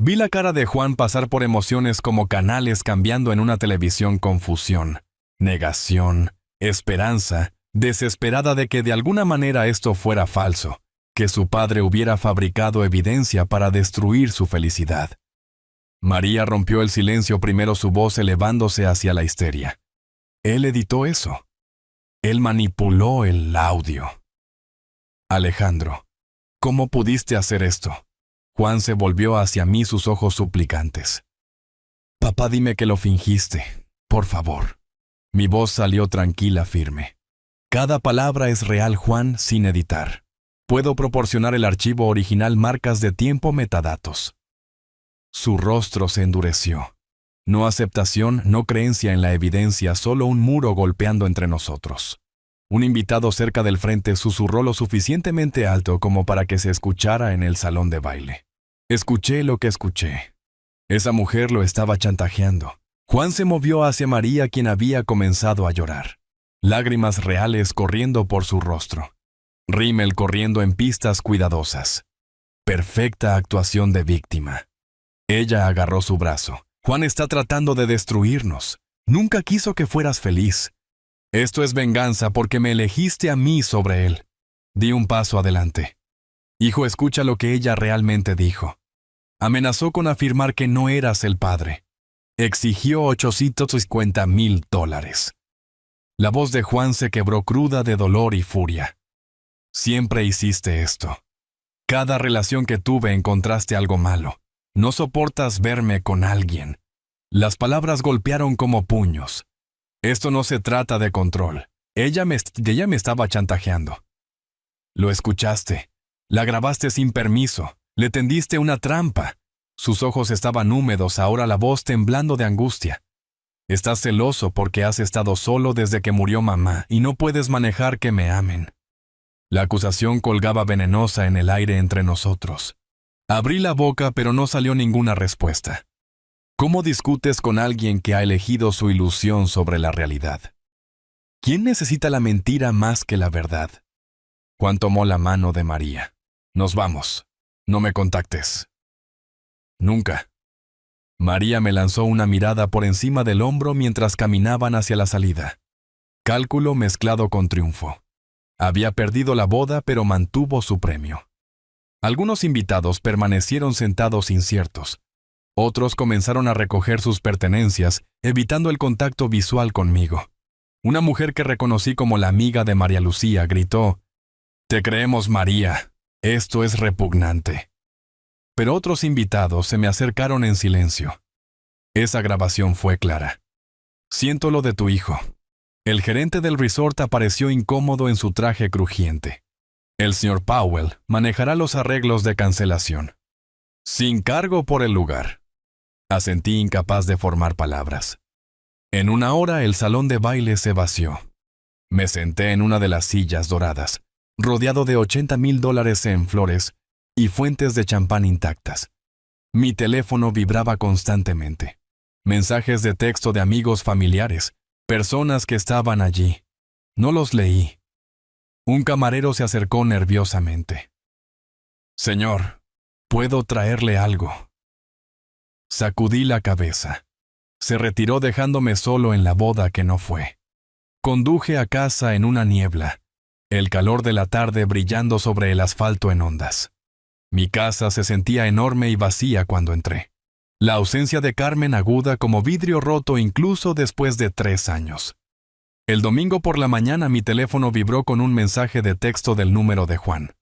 Vi la cara de Juan pasar por emociones como canales cambiando en una televisión: confusión, negación, esperanza, desesperada de que de alguna manera esto fuera falso, que su padre hubiera fabricado evidencia para destruir su felicidad. María rompió el silencio, primero su voz elevándose hacia la histeria. Él editó eso. Él manipuló el audio. Alejandro, ¿cómo pudiste hacer esto? Juan se volvió hacia mí, sus ojos suplicantes. Papá, dime que lo fingiste, por favor. Mi voz salió tranquila, firme. Cada palabra es real, Juan, sin editar. Puedo proporcionar el archivo original, marcas de tiempo, metadatos. Su rostro se endureció. No aceptación, no creencia en la evidencia, solo un muro golpeando entre nosotros. Un invitado cerca del frente susurró lo suficientemente alto como para que se escuchara en el salón de baile. Escuché lo que escuché. Esa mujer lo estaba chantajeando. Juan se movió hacia María, quien había comenzado a llorar. Lágrimas reales corriendo por su rostro. Rímel corriendo en pistas cuidadosas. Perfecta actuación de víctima. Ella agarró su brazo. Juan está tratando de destruirnos. Nunca quiso que fueras feliz. Esto es venganza porque me elegiste a mí sobre él. Di un paso adelante. Hijo, escucha lo que ella realmente dijo. Amenazó con afirmar que no eras el padre. Exigió $850,000. La voz de Juan se quebró, cruda de dolor y furia. Siempre hiciste esto. Cada relación que tuve encontraste algo malo. No soportas verme con alguien. Las palabras golpearon como puños. Esto no se trata de control. Ella me estaba chantajeando. Lo escuchaste. La grabaste sin permiso. Le tendiste una trampa. Sus ojos estaban húmedos, ahora la voz temblando de angustia. Estás celoso porque has estado solo desde que murió mamá y no puedes manejar que me amen. La acusación colgaba venenosa en el aire entre nosotros. Abrí la boca, pero no salió ninguna respuesta. ¿Cómo discutes con alguien que ha elegido su ilusión sobre la realidad? ¿Quién necesita la mentira más que la verdad? Juan tomó la mano de María. Nos vamos. No me contactes. Nunca. María me lanzó una mirada por encima del hombro mientras caminaban hacia la salida. Cálculo mezclado con triunfo. Había perdido la boda, pero mantuvo su premio. Algunos invitados permanecieron sentados inciertos. Otros comenzaron a recoger sus pertenencias, evitando el contacto visual conmigo. Una mujer que reconocí como la amiga de María Lucía gritó: «Te creemos, María. Esto es repugnante». Pero otros invitados se me acercaron en silencio. Esa grabación fue clara. Siento lo de tu hijo. El gerente del resort apareció incómodo en su traje crujiente. El señor Powell manejará los arreglos de cancelación. Sin cargo por el lugar. Asentí, incapaz de formar palabras. En una hora el salón de baile se vació. Me senté en una de las sillas doradas, rodeado de $80,000 en flores, y fuentes de champán intactas. Mi teléfono vibraba constantemente. Mensajes de texto de amigos familiares, personas que estaban allí. No los leí. Un camarero se acercó nerviosamente. «Señor, ¿puedo traerle algo?». Sacudí la cabeza. Se retiró dejándome solo en la boda que no fue. Conduje a casa en una niebla, el calor de la tarde brillando sobre el asfalto en ondas. Mi casa se sentía enorme y vacía cuando entré. La ausencia de Carmen aguda como vidrio roto incluso después de 3 años. El domingo por la mañana mi teléfono vibró con un mensaje de texto del número de Juan.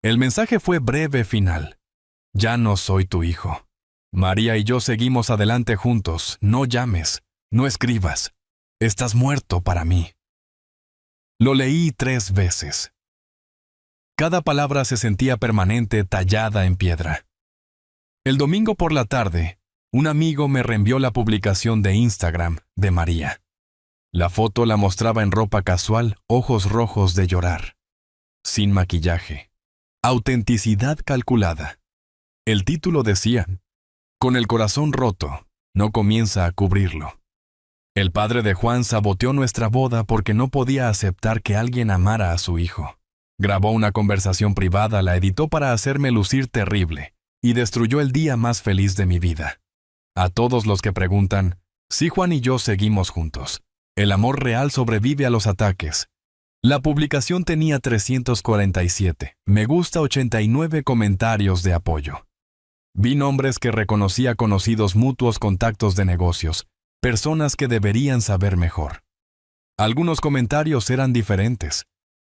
El mensaje fue breve final. «Ya no soy tu hijo. María y yo seguimos adelante juntos. No llames, no escribas. Estás muerto para mí». Lo leí 3 veces. Cada palabra se sentía permanente, tallada en piedra. El domingo por la tarde, un amigo me reenvió la publicación de Instagram de María. La foto la mostraba en ropa casual, ojos rojos de llorar. Sin maquillaje. Autenticidad calculada. El título decía: «Con el corazón roto, no comienza a cubrirlo». El padre de Juan saboteó nuestra boda porque no podía aceptar que alguien amara a su hijo. Grabó una conversación privada, la editó para hacerme lucir terrible y destruyó el día más feliz de mi vida. A todos los que preguntan, sí, Juan y yo seguimos juntos. El amor real sobrevive a los ataques. La publicación tenía 347, me gusta, 89 comentarios de apoyo. Vi nombres que reconocía, conocidos mutuos, contactos de negocios, personas que deberían saber mejor. Algunos comentarios eran diferentes.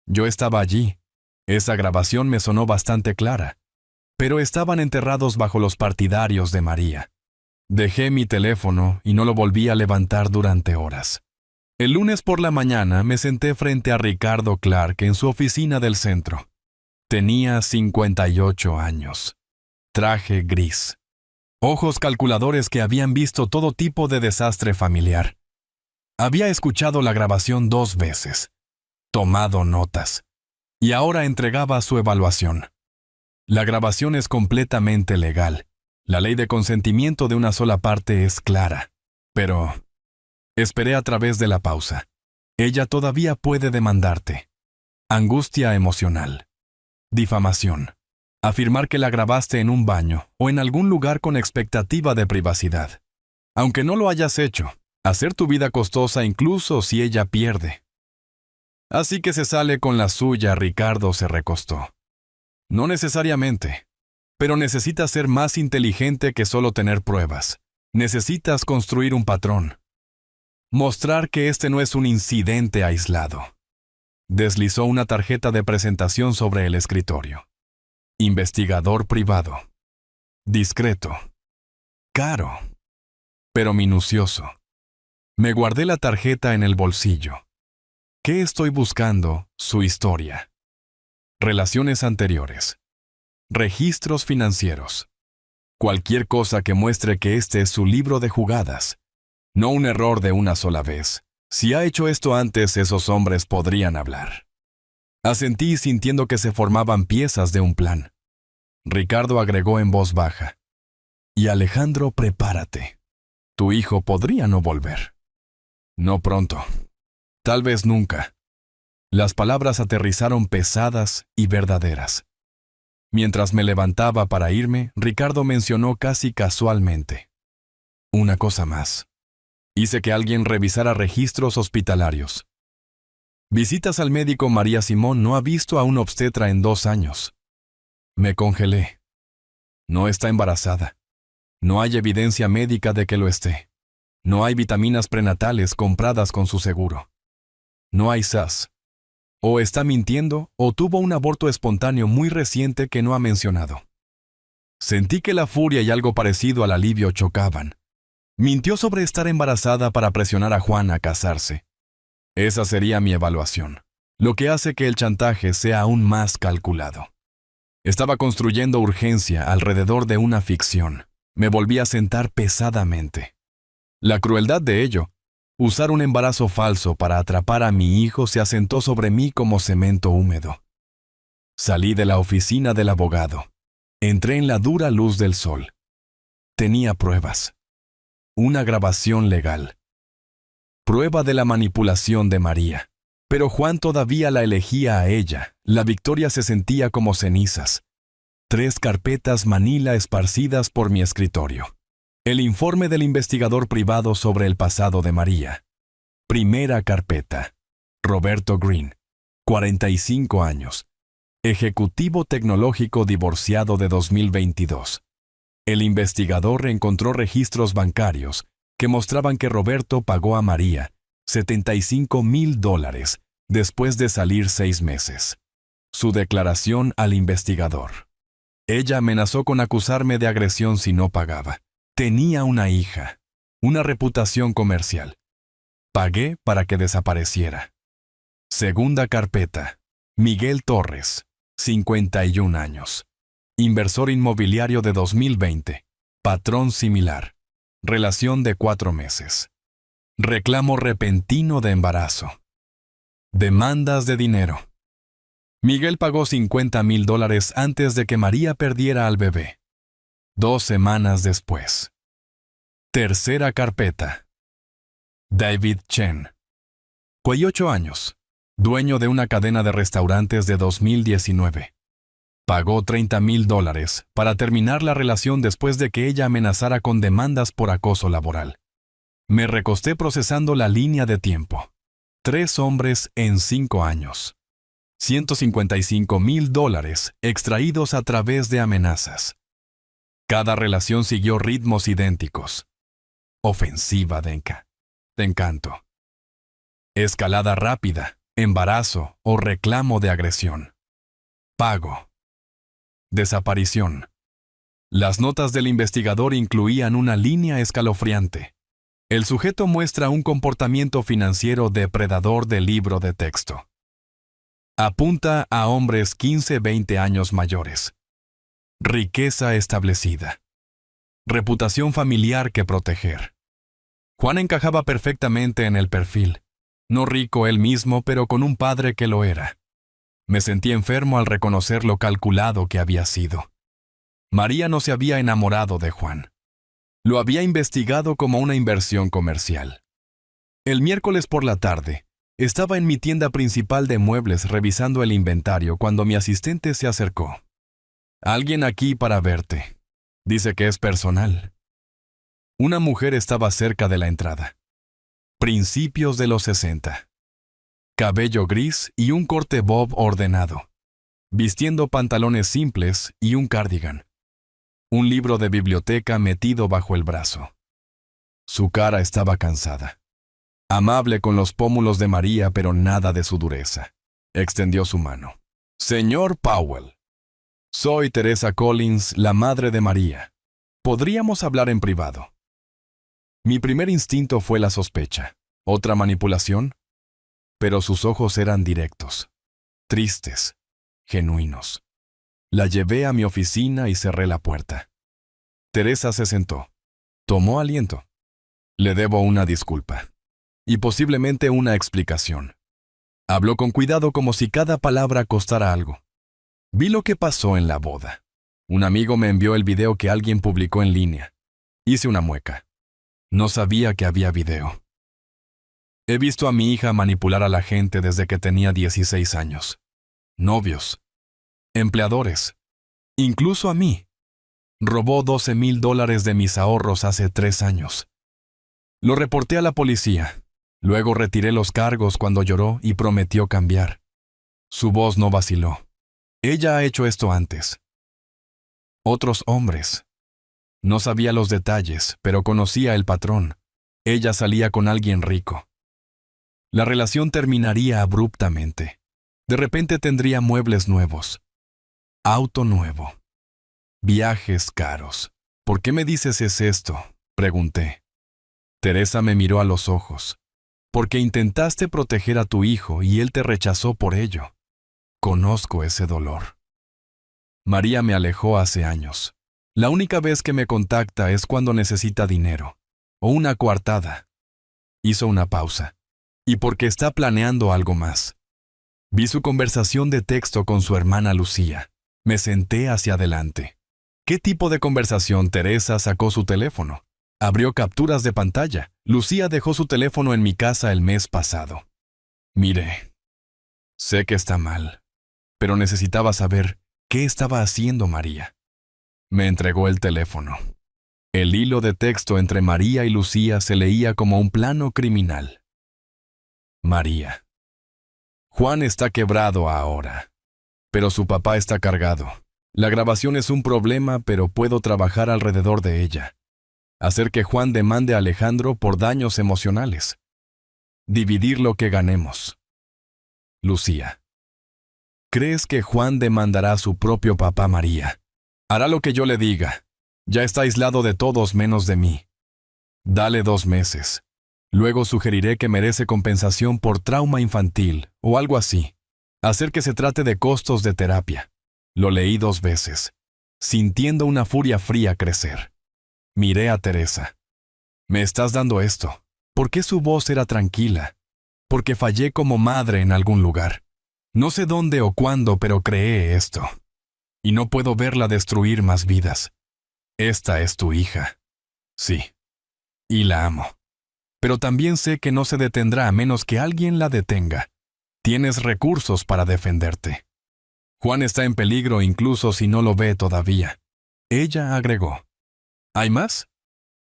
Yo estaba allí. Esa grabación me sonó bastante clara. Pero estaban enterrados bajo los partidarios de María. Dejé mi teléfono y no lo volví a levantar durante horas. El lunes por la mañana me senté frente a Ricardo Clark en su oficina del centro. Tenía 58 años. Traje gris. Ojos calculadores que habían visto todo tipo de desastre familiar. Había escuchado la grabación 2 veces. Tomado notas. Y ahora entregaba su evaluación. La grabación es completamente legal. La ley de consentimiento de una sola parte es clara. Pero esperé a través de la pausa. Ella todavía puede demandarte. Angustia emocional. Difamación. Afirmar que la grabaste en un baño o en algún lugar con expectativa de privacidad. Aunque no lo hayas hecho, hacer tu vida costosa incluso si ella pierde. Así que se sale con la suya. Ricardo se recostó. No necesariamente, pero necesitas ser más inteligente que solo tener pruebas. Necesitas construir un patrón. Mostrar que este no es un incidente aislado. Deslizó una tarjeta de presentación sobre el escritorio. Investigador privado. Discreto. Caro. Pero minucioso. Me guardé la tarjeta en el bolsillo. ¿Qué estoy buscando? Su historia. Relaciones anteriores. Registros financieros. Cualquier cosa que muestre que este es su libro de jugadas. No un error de una sola vez. Si ha hecho esto antes, esos hombres podrían hablar. Asentí sintiendo que se formaban piezas de un plan. Ricardo agregó en voz baja: «Y Alejandro, prepárate. Tu hijo podría no volver. No pronto. Tal vez nunca». Las palabras aterrizaron pesadas y verdaderas. Mientras me levantaba para irme, Ricardo mencionó casi casualmente: «Una cosa más. Hice que alguien revisara registros hospitalarios. Visitas al médico. María Simón no ha visto a un obstetra en 2 años». Me congelé. No está embarazada. No hay evidencia médica de que lo esté. No hay vitaminas prenatales compradas con su seguro. No hay SAS. O está mintiendo o tuvo un aborto espontáneo muy reciente que no ha mencionado. Sentí que la furia y algo parecido al alivio chocaban. Mintió sobre estar embarazada para presionar a Juan a casarse. Esa sería mi evaluación, lo que hace que el chantaje sea aún más calculado. Estaba construyendo urgencia alrededor de una ficción. Me volví a sentar pesadamente. La crueldad de ello, usar un embarazo falso para atrapar a mi hijo, se asentó sobre mí como cemento húmedo. Salí de la oficina del abogado. Entré en la dura luz del sol. Tenía pruebas. Una grabación legal. Prueba de la manipulación de María. Pero Juan todavía la elegía a ella. La victoria se sentía como cenizas. 3 carpetas Manila esparcidas por mi escritorio. El informe del investigador privado sobre el pasado de María. Primera carpeta. Roberto Green, 45 años. Ejecutivo tecnológico divorciado de 2022. El investigador encontró registros bancarios que mostraban que Roberto pagó a María $75,000 después de salir 6 meses. Su declaración al investigador. Ella amenazó con acusarme de agresión si no pagaba. Tenía una hija, una reputación comercial. Pagué para que desapareciera. Segunda carpeta. Miguel Torres, 51 años. Inversor inmobiliario de 2020. Patrón similar. Relación de 4 meses. Reclamo repentino de embarazo. Demandas de dinero. Miguel pagó $50,000 antes de que María perdiera al bebé. 2 semanas después. Tercera carpeta. David Chen. 48 años. Dueño de una cadena de restaurantes de 2019. Pagó $30,000 para terminar la relación después de que ella amenazara con demandas por acoso laboral. Me recosté procesando la línea de tiempo. 3 hombres en 5 años. $155,000 extraídos a través de amenazas. Cada relación siguió ritmos idénticos. Ofensiva de encanto. Escalada rápida, embarazo o reclamo de agresión. Pago. Desaparición. Las notas del investigador incluían una línea escalofriante. El sujeto muestra un comportamiento financiero depredador del libro de texto. Apunta a hombres 15-20 años mayores. Riqueza establecida. Reputación familiar que proteger. Juan encajaba perfectamente en el perfil. No rico él mismo, pero con un padre que lo era. Me sentí enfermo al reconocer lo calculado que había sido. María no se había enamorado de Juan. Lo había investigado como una inversión comercial. El miércoles por la tarde, estaba en mi tienda principal de muebles revisando el inventario cuando mi asistente se acercó. Alguien aquí para verte. Dice que es personal. Una mujer estaba cerca de la entrada. Principios de los 60. Cabello gris y un corte bob ordenado. Vistiendo pantalones simples y un cardigan. Un libro de biblioteca metido bajo el brazo. Su cara estaba cansada. Amable con los pómulos de María, pero nada de su dureza. Extendió su mano. Señor Powell. Soy Teresa Collins, la madre de María. ¿Podríamos hablar en privado? Mi primer instinto fue la sospecha. ¿Otra manipulación? Pero sus ojos eran directos, tristes, genuinos. La llevé a mi oficina y cerré la puerta. Teresa se sentó. Tomó aliento. Le debo una disculpa. Y posiblemente una explicación. Habló con cuidado como si cada palabra costara algo. Vi lo que pasó en la boda. Un amigo me envió el video que alguien publicó en línea. Hice una mueca. No sabía que había video. He visto a mi hija manipular a la gente desde que tenía 16 años. Novios. Empleadores. Incluso a mí. Robó $12,000 de mis ahorros hace 3 años. Lo reporté a la policía. Luego retiré los cargos cuando lloró y prometió cambiar. Su voz no vaciló. Ella ha hecho esto antes. Otros hombres. No sabía los detalles, pero conocía el patrón. Ella salía con alguien rico. La relación terminaría abruptamente. De repente tendría muebles nuevos. Auto nuevo. Viajes caros. ¿Por qué me dices esto? Pregunté. Teresa me miró a los ojos. Porque intentaste proteger a tu hijo y él te rechazó por ello. Conozco ese dolor. María me alejó hace años. La única vez que me contacta es cuando necesita dinero. O una coartada. Hizo una pausa. Y porque está planeando algo más. Vi su conversación de texto con su hermana Lucía. Me senté hacia adelante. ¿Qué tipo de conversación? Teresa sacó su teléfono. Abrió capturas de pantalla. Lucía dejó su teléfono en mi casa el mes pasado. Mire, sé que está mal, pero necesitaba saber qué estaba haciendo María. Me entregó el teléfono. El hilo de texto entre María y Lucía se leía como un plano criminal. María. Juan está quebrado ahora, pero su papá está cargado. La grabación es un problema, pero puedo trabajar alrededor de ella. Hacer que Juan demande a Alejandro por daños emocionales. Dividir lo que ganemos. Lucía. ¿Crees que Juan demandará a su propio papá María? Hará lo que yo le diga. Ya está aislado de todos menos de mí. Dale 2 meses. Luego sugeriré que merece compensación por trauma infantil o algo así. Hacer que se trate de costos de terapia. Lo leí 2 veces, sintiendo una furia fría crecer. Miré a Teresa. ¿Me estás dando esto? ¿Por qué su voz era tranquila? Porque fallé como madre en algún lugar. No sé dónde o cuándo, pero creé esto. Y no puedo verla destruir más vidas. Esta es tu hija. Sí. Y la amo. Pero también sé que no se detendrá a menos que alguien la detenga. Tienes recursos para defenderte. Juan está en peligro incluso si no lo ve todavía. Ella agregó. ¿Hay más?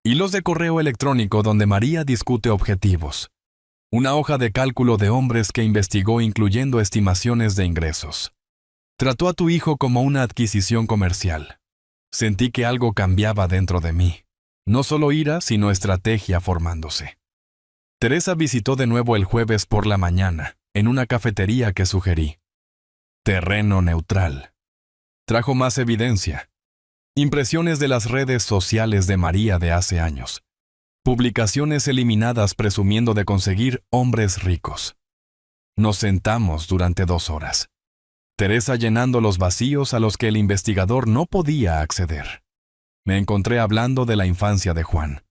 Hilos de correo electrónico donde María discute objetivos. Una hoja de cálculo de hombres que investigó incluyendo estimaciones de ingresos. Trató a tu hijo como una adquisición comercial. Sentí que algo cambiaba dentro de mí. No solo ira, sino estrategia formándose. Teresa visitó de nuevo el jueves por la mañana, en una cafetería que sugerí. Terreno neutral. Trajo más evidencia. Impresiones de las redes sociales de María de hace años. Publicaciones eliminadas presumiendo de conseguir hombres ricos. Nos sentamos durante 2 horas. Teresa llenando los vacíos a los que el investigador no podía acceder. Me encontré hablando de la infancia de Juan.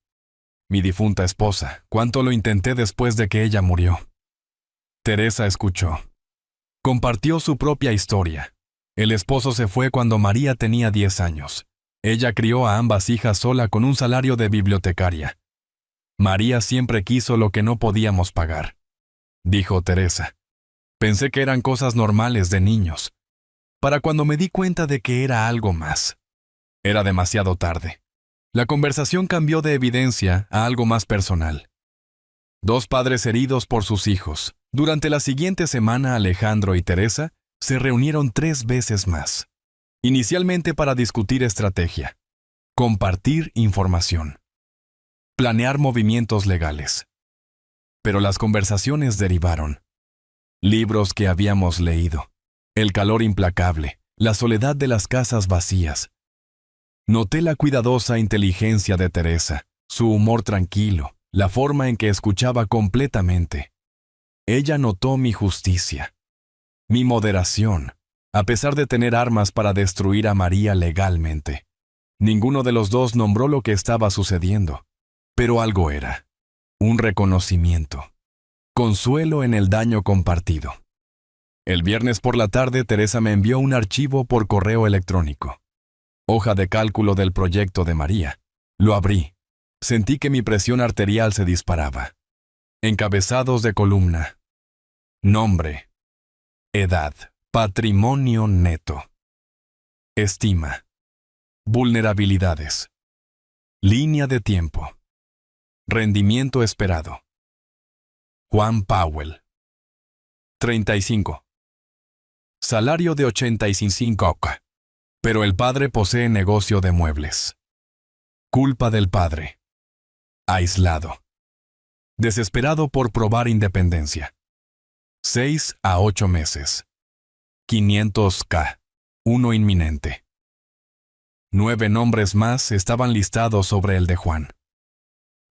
Mi difunta esposa, cuánto lo intenté después de que ella murió. Teresa escuchó. Compartió su propia historia. El esposo se fue cuando María tenía 10 años. Ella crió a ambas hijas sola con un salario de bibliotecaria. María siempre quiso lo que no podíamos pagar, dijo Teresa. Pensé que eran cosas normales de niños, para cuando me di cuenta de que era algo más. Era demasiado tarde. La conversación cambió de evidencia a algo más personal. 2 padres heridos por sus hijos. Durante la siguiente semana, Alejandro y Teresa se reunieron 3 veces más. Inicialmente para discutir estrategia, compartir información, planear movimientos legales. Pero las conversaciones derivaron. Libros que habíamos leído, el calor implacable, la soledad de las casas vacías. Noté la cuidadosa inteligencia de Teresa, su humor tranquilo, la forma en que escuchaba completamente. Ella notó mi justicia, mi moderación, a pesar de tener armas para destruir a María legalmente. Ninguno de los dos nombró lo que estaba sucediendo, pero algo era. Un reconocimiento. Consuelo en el daño compartido. El viernes por la tarde, Teresa me envió un archivo por correo electrónico. Hoja de cálculo del proyecto de María. Lo abrí. Sentí que mi presión arterial se disparaba. Encabezados de columna. Nombre. Edad. Patrimonio neto. Estima. Vulnerabilidades. Línea de tiempo. Rendimiento esperado. Juan Powell. 35. Salario de 85 OK. Pero el padre posee negocio de muebles. Culpa del padre. Aislado. Desesperado por probar independencia. 6 a 8 meses. 500K. Uno inminente. 9 nombres más estaban listados sobre el de Juan.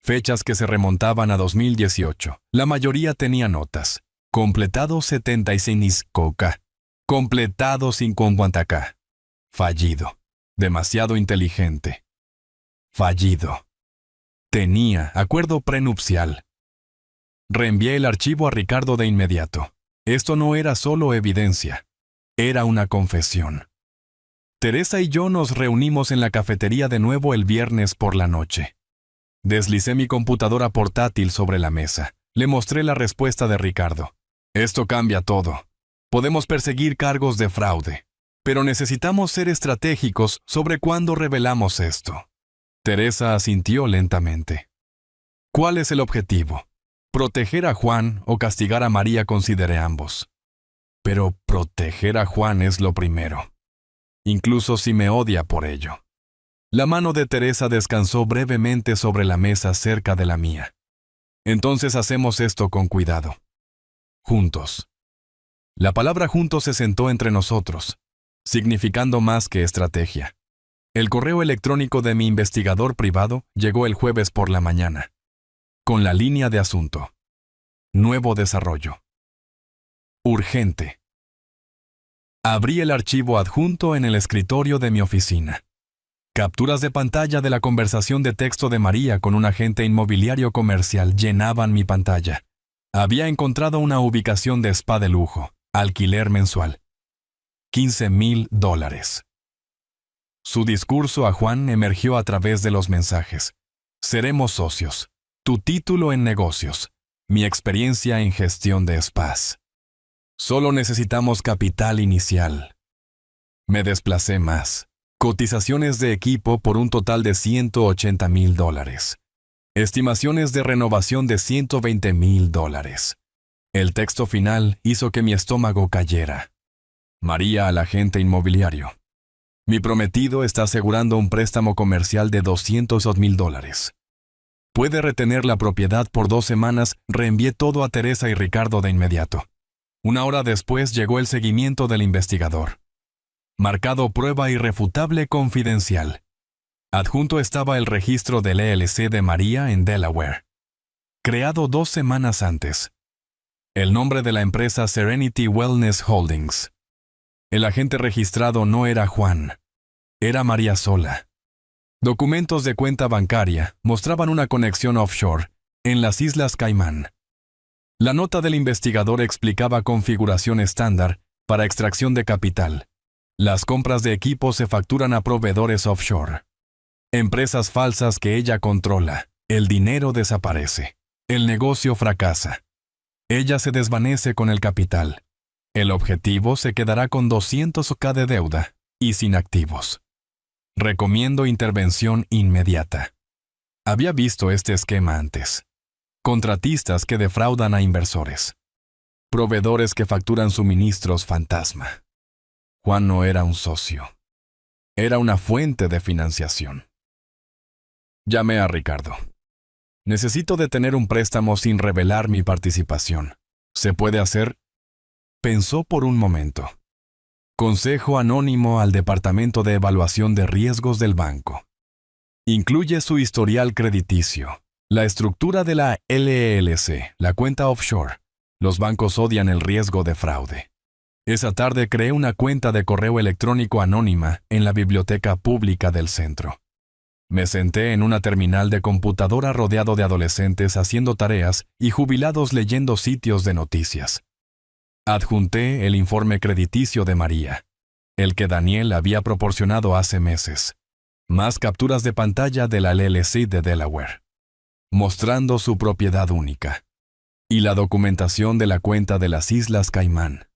Fechas que se remontaban a 2018. La mayoría tenía notas. Completado 75K. Completado 50K. Fallido. Demasiado inteligente. Fallido. Tenía acuerdo prenupcial. Reenvié el archivo a Ricardo de inmediato. Esto no era solo evidencia. Era una confesión. Teresa y yo nos reunimos en la cafetería de nuevo el viernes por la noche. Deslicé mi computadora portátil sobre la mesa. Le mostré la respuesta de Ricardo. Esto cambia todo. Podemos perseguir cargos de fraude, pero necesitamos ser estratégicos sobre cuándo revelamos esto. Teresa asintió lentamente. ¿Cuál es el objetivo? ¿Proteger a Juan o castigar a María? Consideré ambos. Pero proteger a Juan es lo primero, incluso si me odia por ello. La mano de Teresa descansó brevemente sobre la mesa cerca de la mía. Entonces hacemos esto con cuidado. Juntos. La palabra juntos se sentó entre nosotros, significando más que estrategia. El correo electrónico de mi investigador privado llegó el jueves por la mañana, con la línea de asunto. Nuevo desarrollo. Urgente. Abrí el archivo adjunto en el escritorio de mi oficina. Capturas de pantalla de la conversación de texto de María con un agente inmobiliario comercial llenaban mi pantalla. Había encontrado una ubicación de spa de lujo, alquiler mensual. $15,000. Su discurso a Juan emergió a través de los mensajes. Seremos socios. Tu título en negocios. Mi experiencia en gestión de spas. Solo necesitamos capital inicial. Me desplacé más. Cotizaciones de equipo por un total de $180,000. Estimaciones de renovación de $120,000. El texto final hizo que mi estómago cayera. María al agente inmobiliario. Mi prometido está asegurando un préstamo comercial de $200,000. Puede retener la propiedad por 2 semanas. Reenvié todo a Teresa y Ricardo de inmediato. 1 hora después llegó el seguimiento del investigador. Marcado prueba irrefutable confidencial. Adjunto estaba el registro del LLC de María en Delaware. Creado 2 semanas antes. El nombre de la empresa Serenity Wellness Holdings. El agente registrado no era Juan. Era María sola. Documentos de cuenta bancaria mostraban una conexión offshore en las Islas Caimán. La nota del investigador explicaba configuración estándar para extracción de capital. Las compras de equipo se facturan a proveedores offshore. Empresas falsas que ella controla. El dinero desaparece. El negocio fracasa. Ella se desvanece con el capital. El objetivo se quedará con $200,000 de deuda y sin activos. Recomiendo intervención inmediata. Había visto este esquema antes. Contratistas que defraudan a inversores. Proveedores que facturan suministros fantasma. Juan no era un socio. Era una fuente de financiación. Llamé a Ricardo. Necesito detener un préstamo sin revelar mi participación. ¿Se puede hacer? Pensó por un momento. Consejo anónimo al Departamento de Evaluación de Riesgos del banco. Incluye su historial crediticio, la estructura de la LLC, la cuenta offshore. Los bancos odian el riesgo de fraude. Esa tarde creé una cuenta de correo electrónico anónima en la biblioteca pública del centro. Me senté en una terminal de computadora rodeado de adolescentes haciendo tareas y jubilados leyendo sitios de noticias. Adjunté el informe crediticio de María, el que Daniel había proporcionado hace meses, más capturas de pantalla de la LLC de Delaware, mostrando su propiedad única, y la documentación de la cuenta de las Islas Caimán.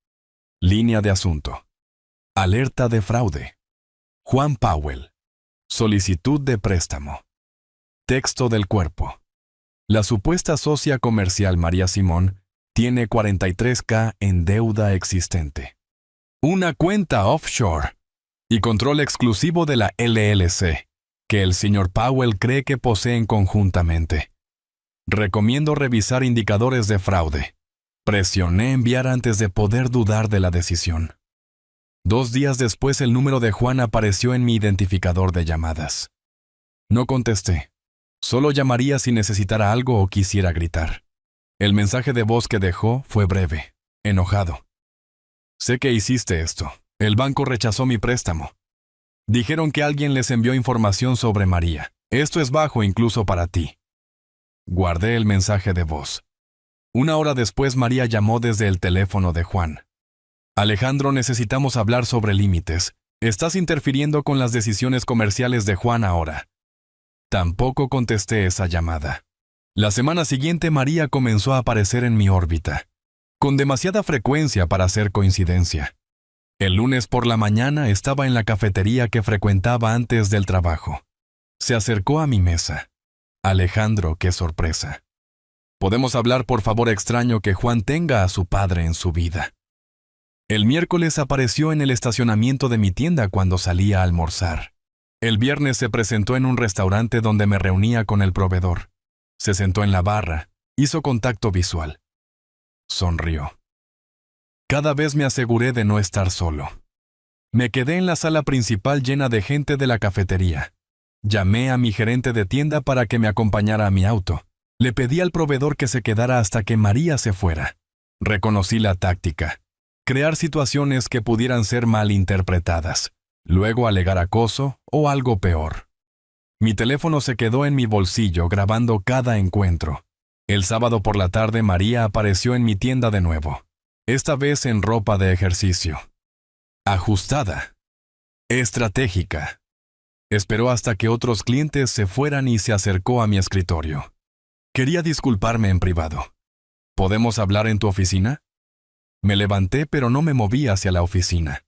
Línea de asunto. Alerta de fraude. Juan Powell. Solicitud de préstamo. Texto del cuerpo. La supuesta socia comercial María Simón tiene $43,000 en deuda existente. Una cuenta offshore y control exclusivo de la LLC, que el señor Powell cree que poseen conjuntamente. Recomiendo revisar indicadores de fraude. Presioné enviar antes de poder dudar de la decisión. 2 días después el número de Juan apareció en mi identificador de llamadas. No contesté. Solo llamaría si necesitara algo o quisiera gritar. El mensaje de voz que dejó fue breve, enojado. Sé que hiciste esto. El banco rechazó mi préstamo. Dijeron que alguien les envió información sobre María. Esto es bajo incluso para ti. Guardé el mensaje de voz. 1 hora después María llamó desde el teléfono de Juan. Alejandro, necesitamos hablar sobre límites. Estás interfiriendo con las decisiones comerciales de Juan ahora. Tampoco contesté esa llamada. La semana siguiente María comenzó a aparecer en mi órbita, con demasiada frecuencia para ser coincidencia. El lunes por la mañana estaba en la cafetería que frecuentaba antes del trabajo. Se acercó a mi mesa. Alejandro, qué sorpresa. ¿Podemos hablar, por favor, extraño que Juan tenga a su padre en su vida? El miércoles apareció en el estacionamiento de mi tienda cuando salía a almorzar. El viernes se presentó en un restaurante donde me reunía con el proveedor. Se sentó en la barra, hizo contacto visual. Sonrió. Cada vez me aseguré de no estar solo. Me quedé en la sala principal llena de gente de la cafetería. Llamé a mi gerente de tienda para que me acompañara a mi auto. Le pedí al proveedor que se quedara hasta que María se fuera. Reconocí la táctica. Crear situaciones que pudieran ser malinterpretadas, luego alegar acoso o algo peor. Mi teléfono se quedó en mi bolsillo grabando cada encuentro. El sábado por la tarde María apareció en mi tienda de nuevo, esta vez en ropa de ejercicio. Ajustada. Estratégica. Esperó hasta que otros clientes se fueran y se acercó a mi escritorio. Quería disculparme en privado. ¿Podemos hablar en tu oficina? Me levanté, pero no me moví hacia la oficina.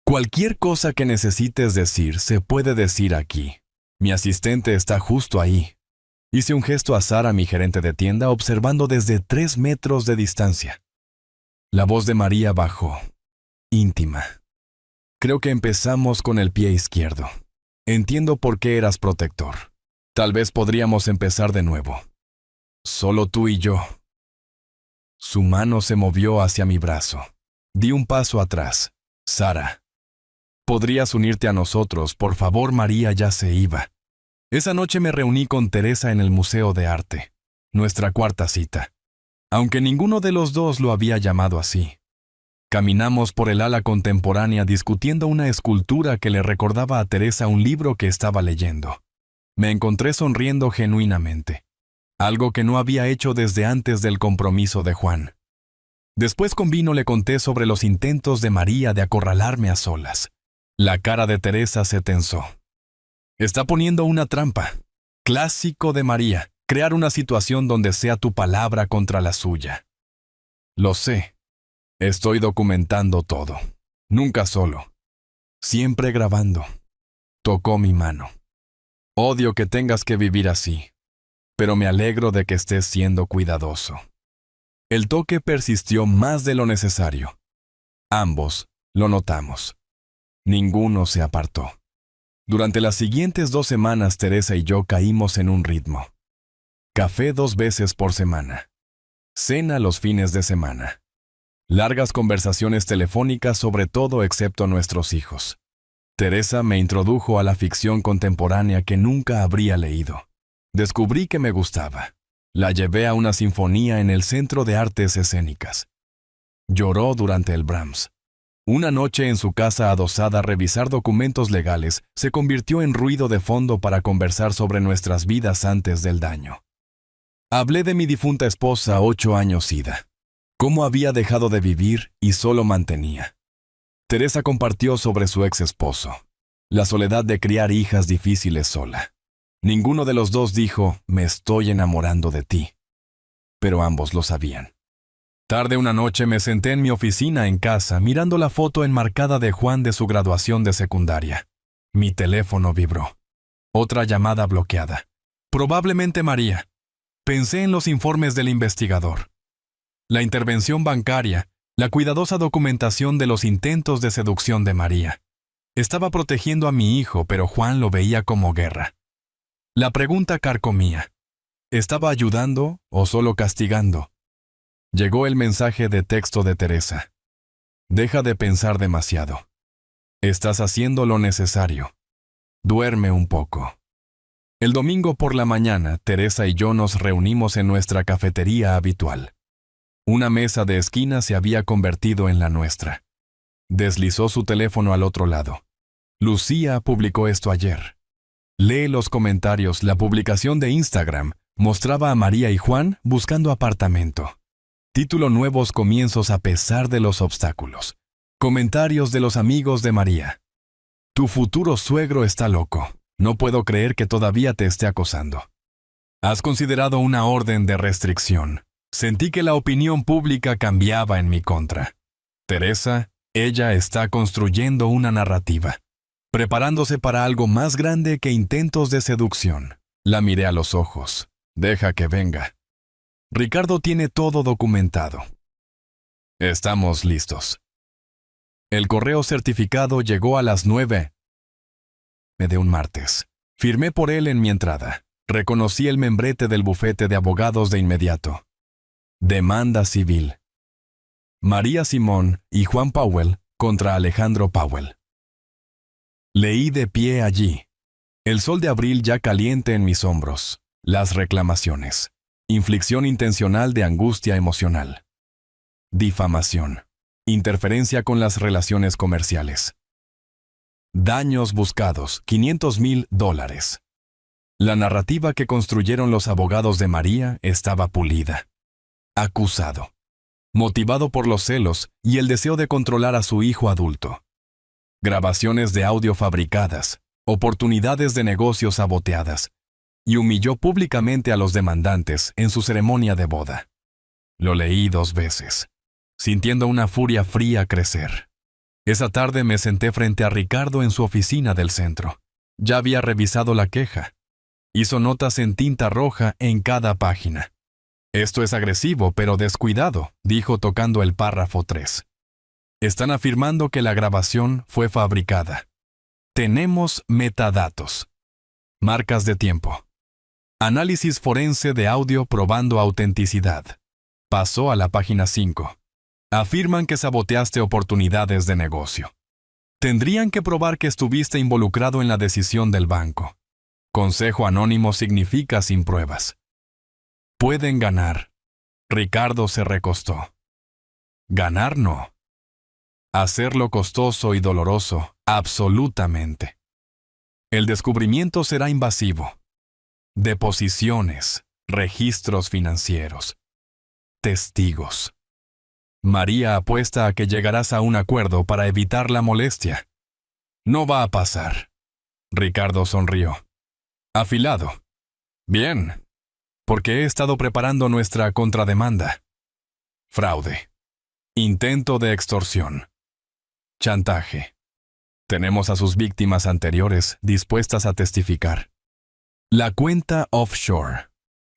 Cualquier cosa que necesites decir se puede decir aquí. Mi asistente está justo ahí. Hice un gesto a Sara, mi gerente de tienda, observando desde 3 metros de distancia. La voz de María bajó, íntima. Creo que empezamos con el pie izquierdo. Entiendo por qué eras protector. Tal vez podríamos empezar de nuevo. Solo tú y yo. Su mano se movió hacia mi brazo. Di un paso atrás. Sara. ¿Podrías unirte a nosotros? Por favor, María ya se iba. Esa noche me reuní con Teresa en el Museo de Arte, nuestra cuarta cita, aunque ninguno de los dos lo había llamado así. Caminamos por el ala contemporánea discutiendo una escultura que le recordaba a Teresa un libro que estaba leyendo. Me encontré sonriendo genuinamente, algo que no había hecho desde antes del compromiso de Juan. Después con vino le conté sobre los intentos de María de acorralarme a solas. La cara de Teresa se tensó. Está poniendo una trampa. Clásico de María, crear una situación donde sea tu palabra contra la suya. Lo sé. Estoy documentando todo. Nunca solo. Siempre grabando. Tocó mi mano. Odio que tengas que vivir así, pero me alegro de que estés siendo cuidadoso. El toque persistió más de lo necesario. Ambos lo notamos. Ninguno se apartó. Durante las siguientes 2 semanas, Teresa y yo caímos en un ritmo. Café 2 veces por semana. Cena los fines de semana. Largas conversaciones telefónicas sobre todo excepto nuestros hijos. Teresa me introdujo a la ficción contemporánea que nunca habría leído. Descubrí que me gustaba. La llevé a una sinfonía en el Centro de Artes Escénicas. Lloró durante el Brahms. Una noche en su casa adosada a revisar documentos legales se convirtió en ruido de fondo para conversar sobre nuestras vidas antes del daño. Hablé de mi difunta esposa 8 años ida. Cómo había dejado de vivir y solo mantenía. Teresa compartió sobre su ex esposo. La soledad de criar hijas difíciles sola. Ninguno de los dos dijo, me estoy enamorando de ti. Pero ambos lo sabían. Tarde una noche me senté en mi oficina en casa mirando la foto enmarcada de Juan de su graduación de secundaria. Mi teléfono vibró. Otra llamada bloqueada. Probablemente María. Pensé en los informes del investigador. La intervención bancaria, la cuidadosa documentación de los intentos de seducción de María. Estaba protegiendo a mi hijo, pero Juan lo veía como guerra. La pregunta carcomía. ¿Estaba ayudando o solo castigando? Llegó el mensaje de texto de Teresa. Deja de pensar demasiado. Estás haciendo lo necesario. Duerme un poco. El domingo por la mañana, Teresa y yo nos reunimos en nuestra cafetería habitual. Una mesa de esquina se había convertido en la nuestra. Deslizó su teléfono al otro lado. Lucía publicó esto ayer. Lee los comentarios. La publicación de Instagram mostraba a María y Juan buscando apartamento. Título: Nuevos comienzos a pesar de los obstáculos. Comentarios de los amigos de María. Tu futuro suegro está loco. No puedo creer que todavía te esté acosando. Has considerado una orden de restricción. Sentí que la opinión pública cambiaba en mi contra. Teresa, ella está construyendo una narrativa, preparándose para algo más grande que intentos de seducción. La miré a los ojos. Deja que venga. Ricardo tiene todo documentado. Estamos listos. El correo certificado llegó a las 9 de un martes. Firmé por él en mi entrada. Reconocí el membrete del bufete de abogados de inmediato. Demanda civil. María Simón y Juan Powell contra Alejandro Powell. Leí de pie allí. El sol de abril ya caliente en mis hombros. Las reclamaciones. Inflicción intencional de angustia emocional. Difamación. Interferencia con las relaciones comerciales. Daños buscados, $500,000. La narrativa que construyeron los abogados de María estaba pulida. Acusado. Motivado por los celos y el deseo de controlar a su hijo adulto. Grabaciones de audio fabricadas, oportunidades de negocios saboteadas, y humilló públicamente a los demandantes en su ceremonia de boda. Lo leí 2 veces, sintiendo una furia fría crecer. Esa tarde me senté frente a Ricardo en su oficina del centro. Ya había revisado la queja. Hizo notas en tinta roja en cada página. Esto es agresivo, pero descuidado, dijo tocando el párrafo 3. Están afirmando que la grabación fue fabricada. Tenemos metadatos. Marcas de tiempo. Análisis forense de audio probando autenticidad. Pasó a la página 5. Afirman que saboteaste oportunidades de negocio. Tendrían que probar que estuviste involucrado en la decisión del banco. Consejo anónimo significa sin pruebas. Pueden ganar. Ricardo se recostó. Ganar no. Hacerlo costoso y doloroso, absolutamente. El descubrimiento será invasivo. Deposiciones, registros financieros, testigos. María apuesta a que llegarás a un acuerdo para evitar la molestia. No va a pasar. Ricardo sonrió. Afilado. Bien, porque he estado preparando nuestra contrademanda. Fraude. Intento de extorsión. Chantaje. Tenemos a sus víctimas anteriores dispuestas a testificar. La cuenta offshore.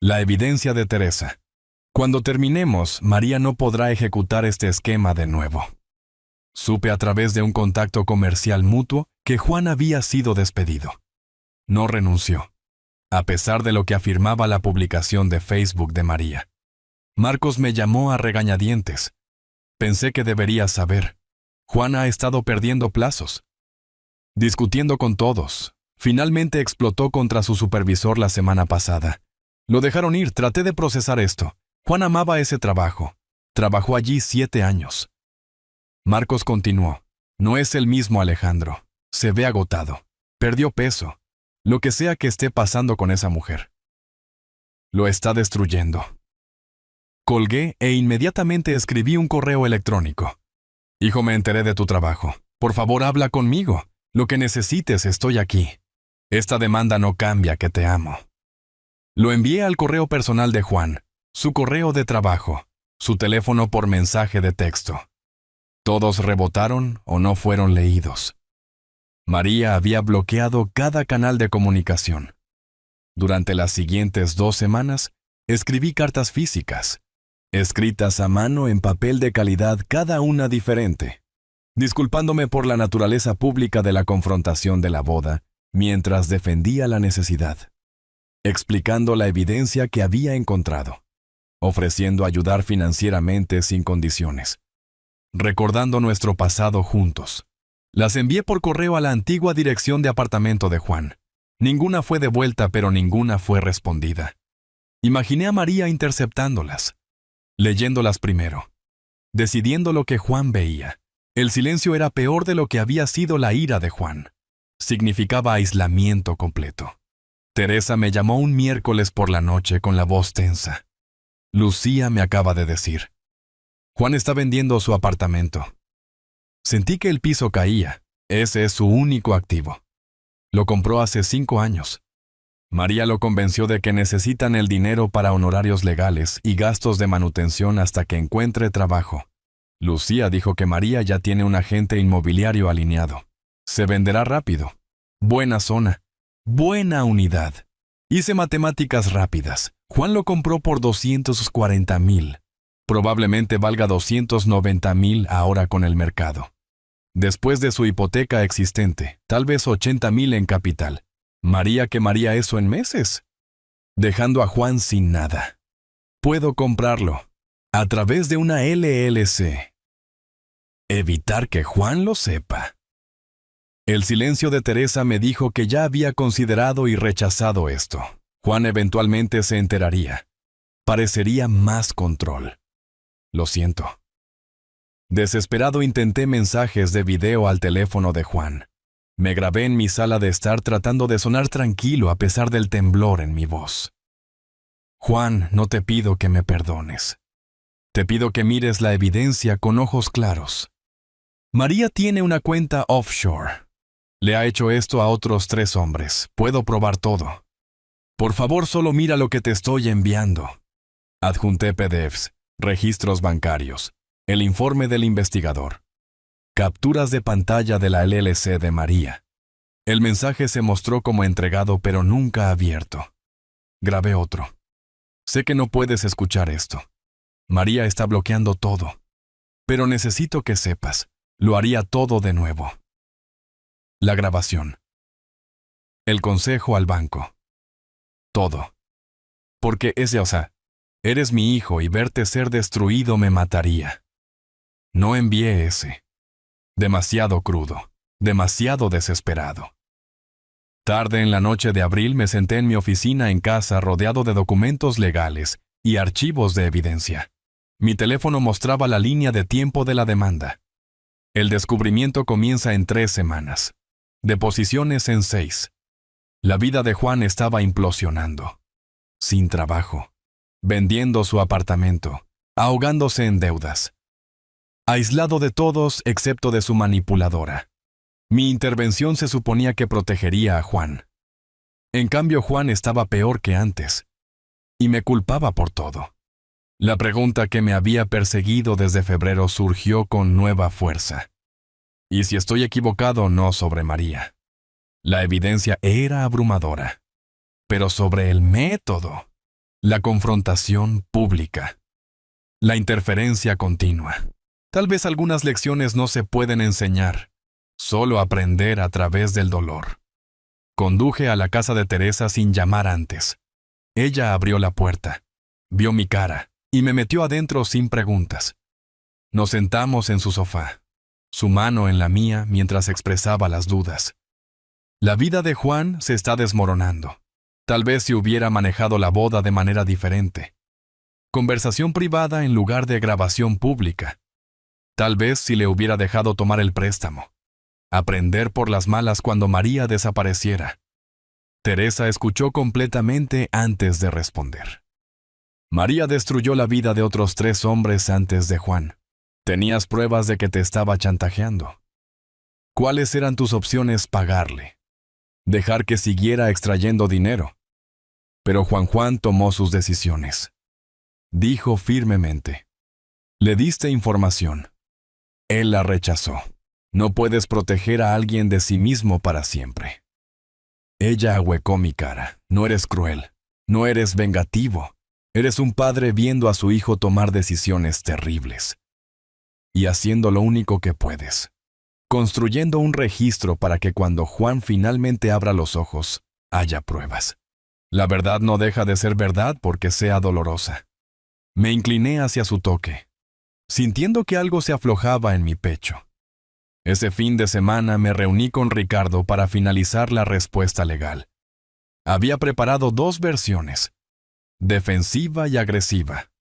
La evidencia de Teresa. Cuando terminemos, María no podrá ejecutar este esquema de nuevo. Supe a través de un contacto comercial mutuo que Juan había sido despedido. No renunció, a pesar de lo que afirmaba la publicación de Facebook de María. Marcos me llamó a regañadientes. Pensé que debería saber. Juan ha estado perdiendo plazos. Discutiendo con todos. Finalmente explotó contra su supervisor la semana pasada. Lo dejaron ir, traté de procesar esto. Juan amaba ese trabajo. Trabajó allí 7 años. Marcos continuó. No es el mismo Alejandro. Se ve agotado. Perdió peso. Lo que sea que esté pasando con esa mujer. Lo está destruyendo. Colgué e inmediatamente escribí un correo electrónico. Hijo, me enteré de tu trabajo. Por favor, habla conmigo. Lo que necesites, estoy aquí. Esta demanda no cambia que te amo. Lo envié al correo personal de Juan, su correo de trabajo, su teléfono por mensaje de texto. Todos rebotaron o no fueron leídos. María había bloqueado cada canal de comunicación. Durante las siguientes 2 semanas, escribí cartas físicas, escritas a mano en papel de calidad, cada una diferente, disculpándome por la naturaleza pública de la confrontación de la boda, mientras defendía la necesidad, explicando la evidencia que había encontrado, ofreciendo ayudar financieramente sin condiciones, recordando nuestro pasado juntos. Las envié por correo a la antigua dirección de apartamento de Juan. Ninguna fue devuelta, pero ninguna fue respondida. Imaginé a María interceptándolas, leyéndolas primero, decidiendo lo que Juan veía. El silencio era peor de lo que había sido la ira de Juan. Significaba aislamiento completo. Teresa me llamó un miércoles por la noche con la voz tensa. Lucía me acaba de decir. Juan está vendiendo su apartamento. Sentí que el piso caía. Ese es su único activo. Lo compró hace 5 años. María lo convenció de que necesitan el dinero para honorarios legales y gastos de manutención hasta que encuentre trabajo. Lucía dijo que María ya tiene un agente inmobiliario alineado. Se venderá rápido. Buena zona. Buena unidad. Hice matemáticas rápidas. Juan lo compró por 240,000. Probablemente valga 290,000 ahora con el mercado. Después de su hipoteca existente, tal vez 80,000 en capital. María quemaría eso en meses, dejando a Juan sin nada. Puedo comprarlo a través de una LLC. Evitar que Juan lo sepa. El silencio de Teresa me dijo que ya había considerado y rechazado esto. Juan eventualmente se enteraría. Parecería más control. Lo siento. Desesperado intenté mensajes de video al teléfono de Juan. Me grabé en mi sala de estar tratando de sonar tranquilo a pesar del temblor en mi voz. Juan, no te pido que me perdones. Te pido que mires la evidencia con ojos claros. María tiene una cuenta offshore. Le ha hecho esto a otros 3 hombres. Puedo probar todo. Por favor, solo mira lo que te estoy enviando. Adjunté PDFs, registros bancarios, el informe del investigador, capturas de pantalla de la LLC de María. El mensaje se mostró como entregado pero nunca abierto. Grabé otro. Sé que no puedes escuchar esto. María está bloqueando todo. Pero necesito que sepas, lo haría todo de nuevo. La grabación. El consejo al banco. Todo. Porque eres mi hijo y verte ser destruido me mataría. No envié ese. Demasiado crudo, demasiado desesperado. Tarde en la noche de abril me senté en mi oficina en casa rodeado de documentos legales y archivos de evidencia. Mi teléfono mostraba la línea de tiempo de la demanda. El descubrimiento comienza en 3 semanas. Deposiciones en 6. La vida de Juan estaba implosionando. Sin trabajo. Vendiendo su apartamento. Ahogándose en deudas. Aislado de todos excepto de su manipuladora. Mi intervención se suponía que protegería a Juan. En cambio, Juan estaba peor que antes. Y me culpaba por todo. La pregunta que me había perseguido desde febrero surgió con nueva fuerza. ¿Y si estoy equivocado o no sobre María? La evidencia era abrumadora. Pero sobre el método, la confrontación pública, la interferencia continua. Tal vez algunas lecciones no se pueden enseñar, solo aprender a través del dolor. Conduje a la casa de Teresa sin llamar antes. Ella abrió la puerta, vio mi cara y me metió adentro sin preguntas. Nos sentamos en su sofá, su mano en la mía mientras expresaba las dudas. La vida de Juan se está desmoronando. Tal vez si hubiera manejado la boda de manera diferente. Conversación privada en lugar de grabación pública. Tal vez si le hubiera dejado tomar el préstamo. Aprender por las malas cuando María desapareciera. Teresa escuchó completamente antes de responder. María destruyó la vida de otros 3 hombres antes de Juan. Tenías pruebas de que te estaba chantajeando. ¿Cuáles eran tus opciones? Pagarle. Dejar que siguiera extrayendo dinero. Pero Juan tomó sus decisiones. Dijo firmemente. Le diste información. Él la rechazó. No puedes proteger a alguien de sí mismo para siempre. Ella ahuecó mi cara. No eres cruel. No eres vengativo. Eres un padre viendo a su hijo tomar decisiones terribles. Y haciendo lo único que puedes. Construyendo un registro para que cuando Juan finalmente abra los ojos, haya pruebas. La verdad no deja de ser verdad porque sea dolorosa. Me incliné hacia su toque, sintiendo que algo se aflojaba en mi pecho. Ese fin de semana me reuní con Ricardo para finalizar la respuesta legal. Había preparado 2 versiones, defensiva y agresiva.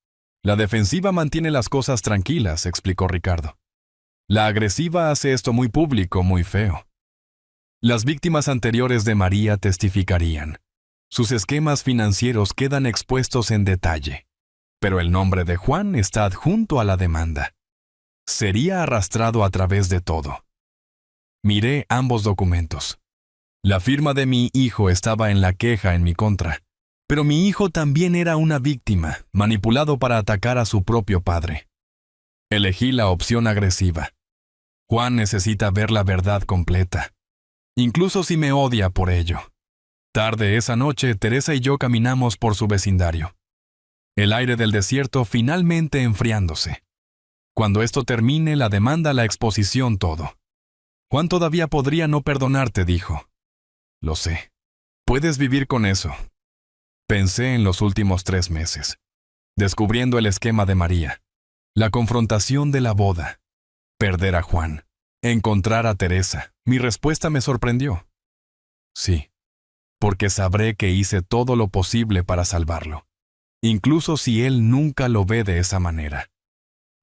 La defensiva mantiene las cosas tranquilas, explicó Ricardo. La agresiva hace esto muy público, muy feo. Las víctimas anteriores de María testificarían. Sus esquemas financieros quedan expuestos en detalle. Pero el nombre de Juan está adjunto a la demanda. Sería arrastrado a través de todo. Miré ambos documentos. La firma de mi hijo estaba en la queja en mi contra, pero mi hijo también era una víctima, manipulado para atacar a su propio padre. Elegí la opción agresiva. Juan necesita ver la verdad completa, incluso si me odia por ello. Tarde esa noche, Teresa y yo caminamos por su vecindario. El aire del desierto finalmente enfriándose. Cuando esto termine, la demanda, la exposición, todo. Juan todavía podría no perdonarte, dijo. Lo sé. Puedes vivir con eso. Pensé en los últimos 3 meses, descubriendo el esquema de María, la confrontación de la boda, perder a Juan, encontrar a Teresa. Mi respuesta me sorprendió. Sí, porque sabré que hice todo lo posible para salvarlo, incluso si él nunca lo ve de esa manera.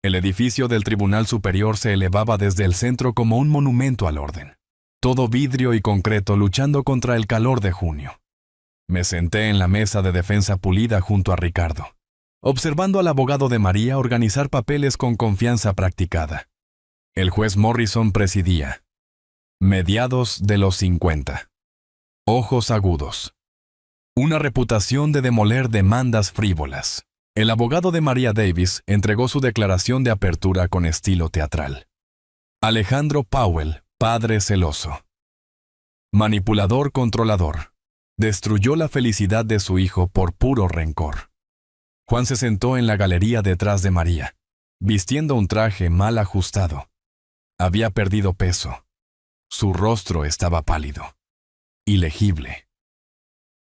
El edificio del Tribunal Superior se elevaba desde el centro como un monumento al orden, todo vidrio y concreto luchando contra el calor de junio. Me senté en la mesa de defensa pulida junto a Ricardo, observando al abogado de María organizar papeles con confianza practicada. El juez Morrison presidía. Mediados de los 50. Ojos agudos. Una reputación de demoler demandas frívolas. El abogado de María Davis entregó su declaración de apertura con estilo teatral. Alejandro Powell, padre celoso. Manipulador controlador. Destruyó la felicidad de su hijo por puro rencor. Juan se sentó en la galería detrás de María, vistiendo un traje mal ajustado. Había perdido peso. Su rostro estaba pálido, ilegible.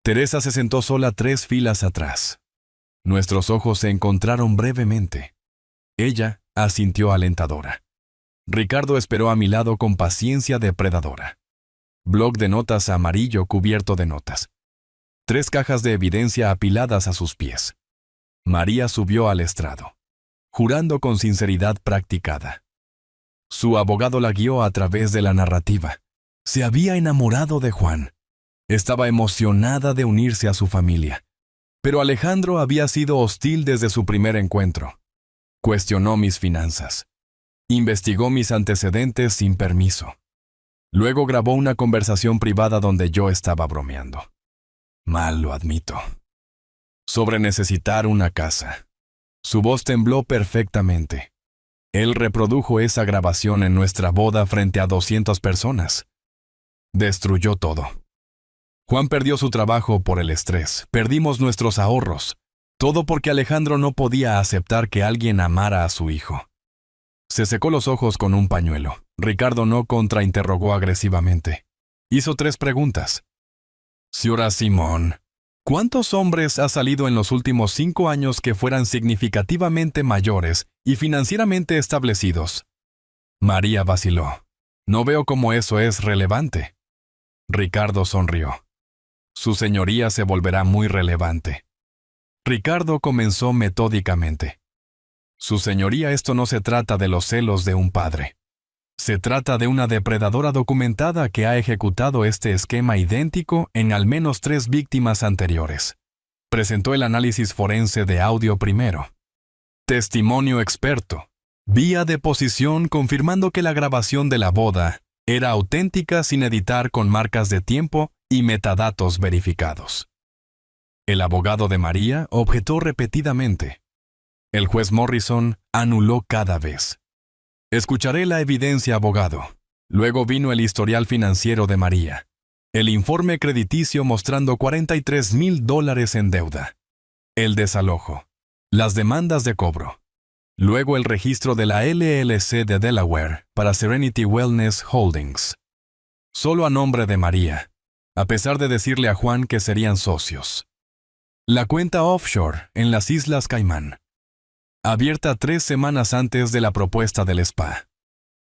Teresa se sentó sola 3 filas atrás. Nuestros ojos se encontraron brevemente. Ella asintió alentadora. Ricardo esperó a mi lado con paciencia depredadora. Bloc de notas amarillo cubierto de notas. 3 cajas de evidencia apiladas a sus pies. María subió al estrado, jurando con sinceridad practicada. Su abogado la guió a través de la narrativa. Se había enamorado de Juan. Estaba emocionada de unirse a su familia. Pero Alejandro había sido hostil desde su primer encuentro. Cuestionó mis finanzas. Investigó mis antecedentes sin permiso. Luego grabó una conversación privada donde yo estaba bromeando. Mal lo admito. Sobre necesitar una casa. Su voz tembló perfectamente. Él reprodujo esa grabación en nuestra boda frente a 200 personas. Destruyó todo. Juan perdió su trabajo por el estrés. Perdimos nuestros ahorros. Todo porque Alejandro no podía aceptar que alguien amara a su hijo. Se secó los ojos con un pañuelo. Ricardo no contrainterrogó agresivamente. Hizo 3 preguntas. Señora Simón, ¿cuántos hombres ha salido en los últimos 5 años que fueran significativamente mayores y financieramente establecidos? María vaciló. No veo cómo eso es relevante. Ricardo sonrió. Su señoría se volverá muy relevante. Ricardo comenzó metódicamente. Su señoría, esto no se trata de los celos de un padre. Se trata de una depredadora documentada que ha ejecutado este esquema idéntico en al menos 3 víctimas anteriores. Presentó el análisis forense de audio primero. Testimonio experto. Vía deposición confirmando que la grabación de la boda era auténtica sin editar con marcas de tiempo y metadatos verificados. El abogado de María objetó repetidamente. El juez Morrison anuló cada vez. Escucharé la evidencia, abogado. Luego vino el historial financiero de María. El informe crediticio mostrando $43,000 en deuda. El desalojo. Las demandas de cobro. Luego el registro de la LLC de Delaware para Serenity Wellness Holdings. Solo a nombre de María, a pesar de decirle a Juan que serían socios. La cuenta offshore en las Islas Caimán. Abierta 3 semanas antes de la propuesta del spa.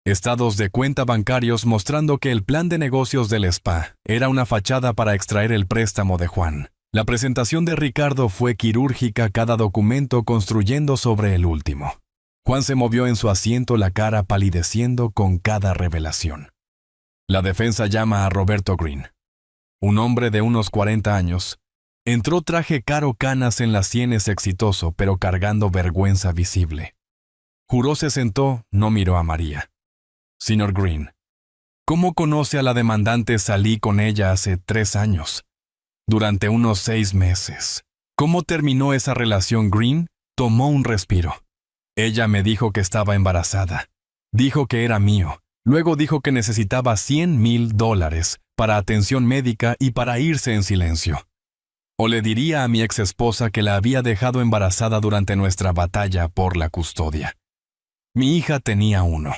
Estados de cuenta bancarios mostrando que el plan de negocios del spa era una fachada para extraer el préstamo de Juan. La presentación de Ricardo fue quirúrgica, cada documento construyendo sobre el último. Juan se movió en su asiento, la cara palideciendo con cada revelación. La defensa llama a Roberto Green. Un hombre de unos 40 años. Entró traje caro, canas en las sienes, exitoso, pero cargando vergüenza visible. Juró, se sentó, no miró a María. Señor Green, ¿Cómo conoce a la demandante? Salí con ella hace 3 años. Durante unos 6 meses. ¿Cómo terminó esa relación? Green tomó un respiro. Ella me dijo que estaba embarazada. Dijo que era mío. Luego dijo que necesitaba $100,000 para atención médica y para irse en silencio. O le diría a mi exesposa que la había dejado embarazada durante nuestra batalla por la custodia. Mi hija tenía 1.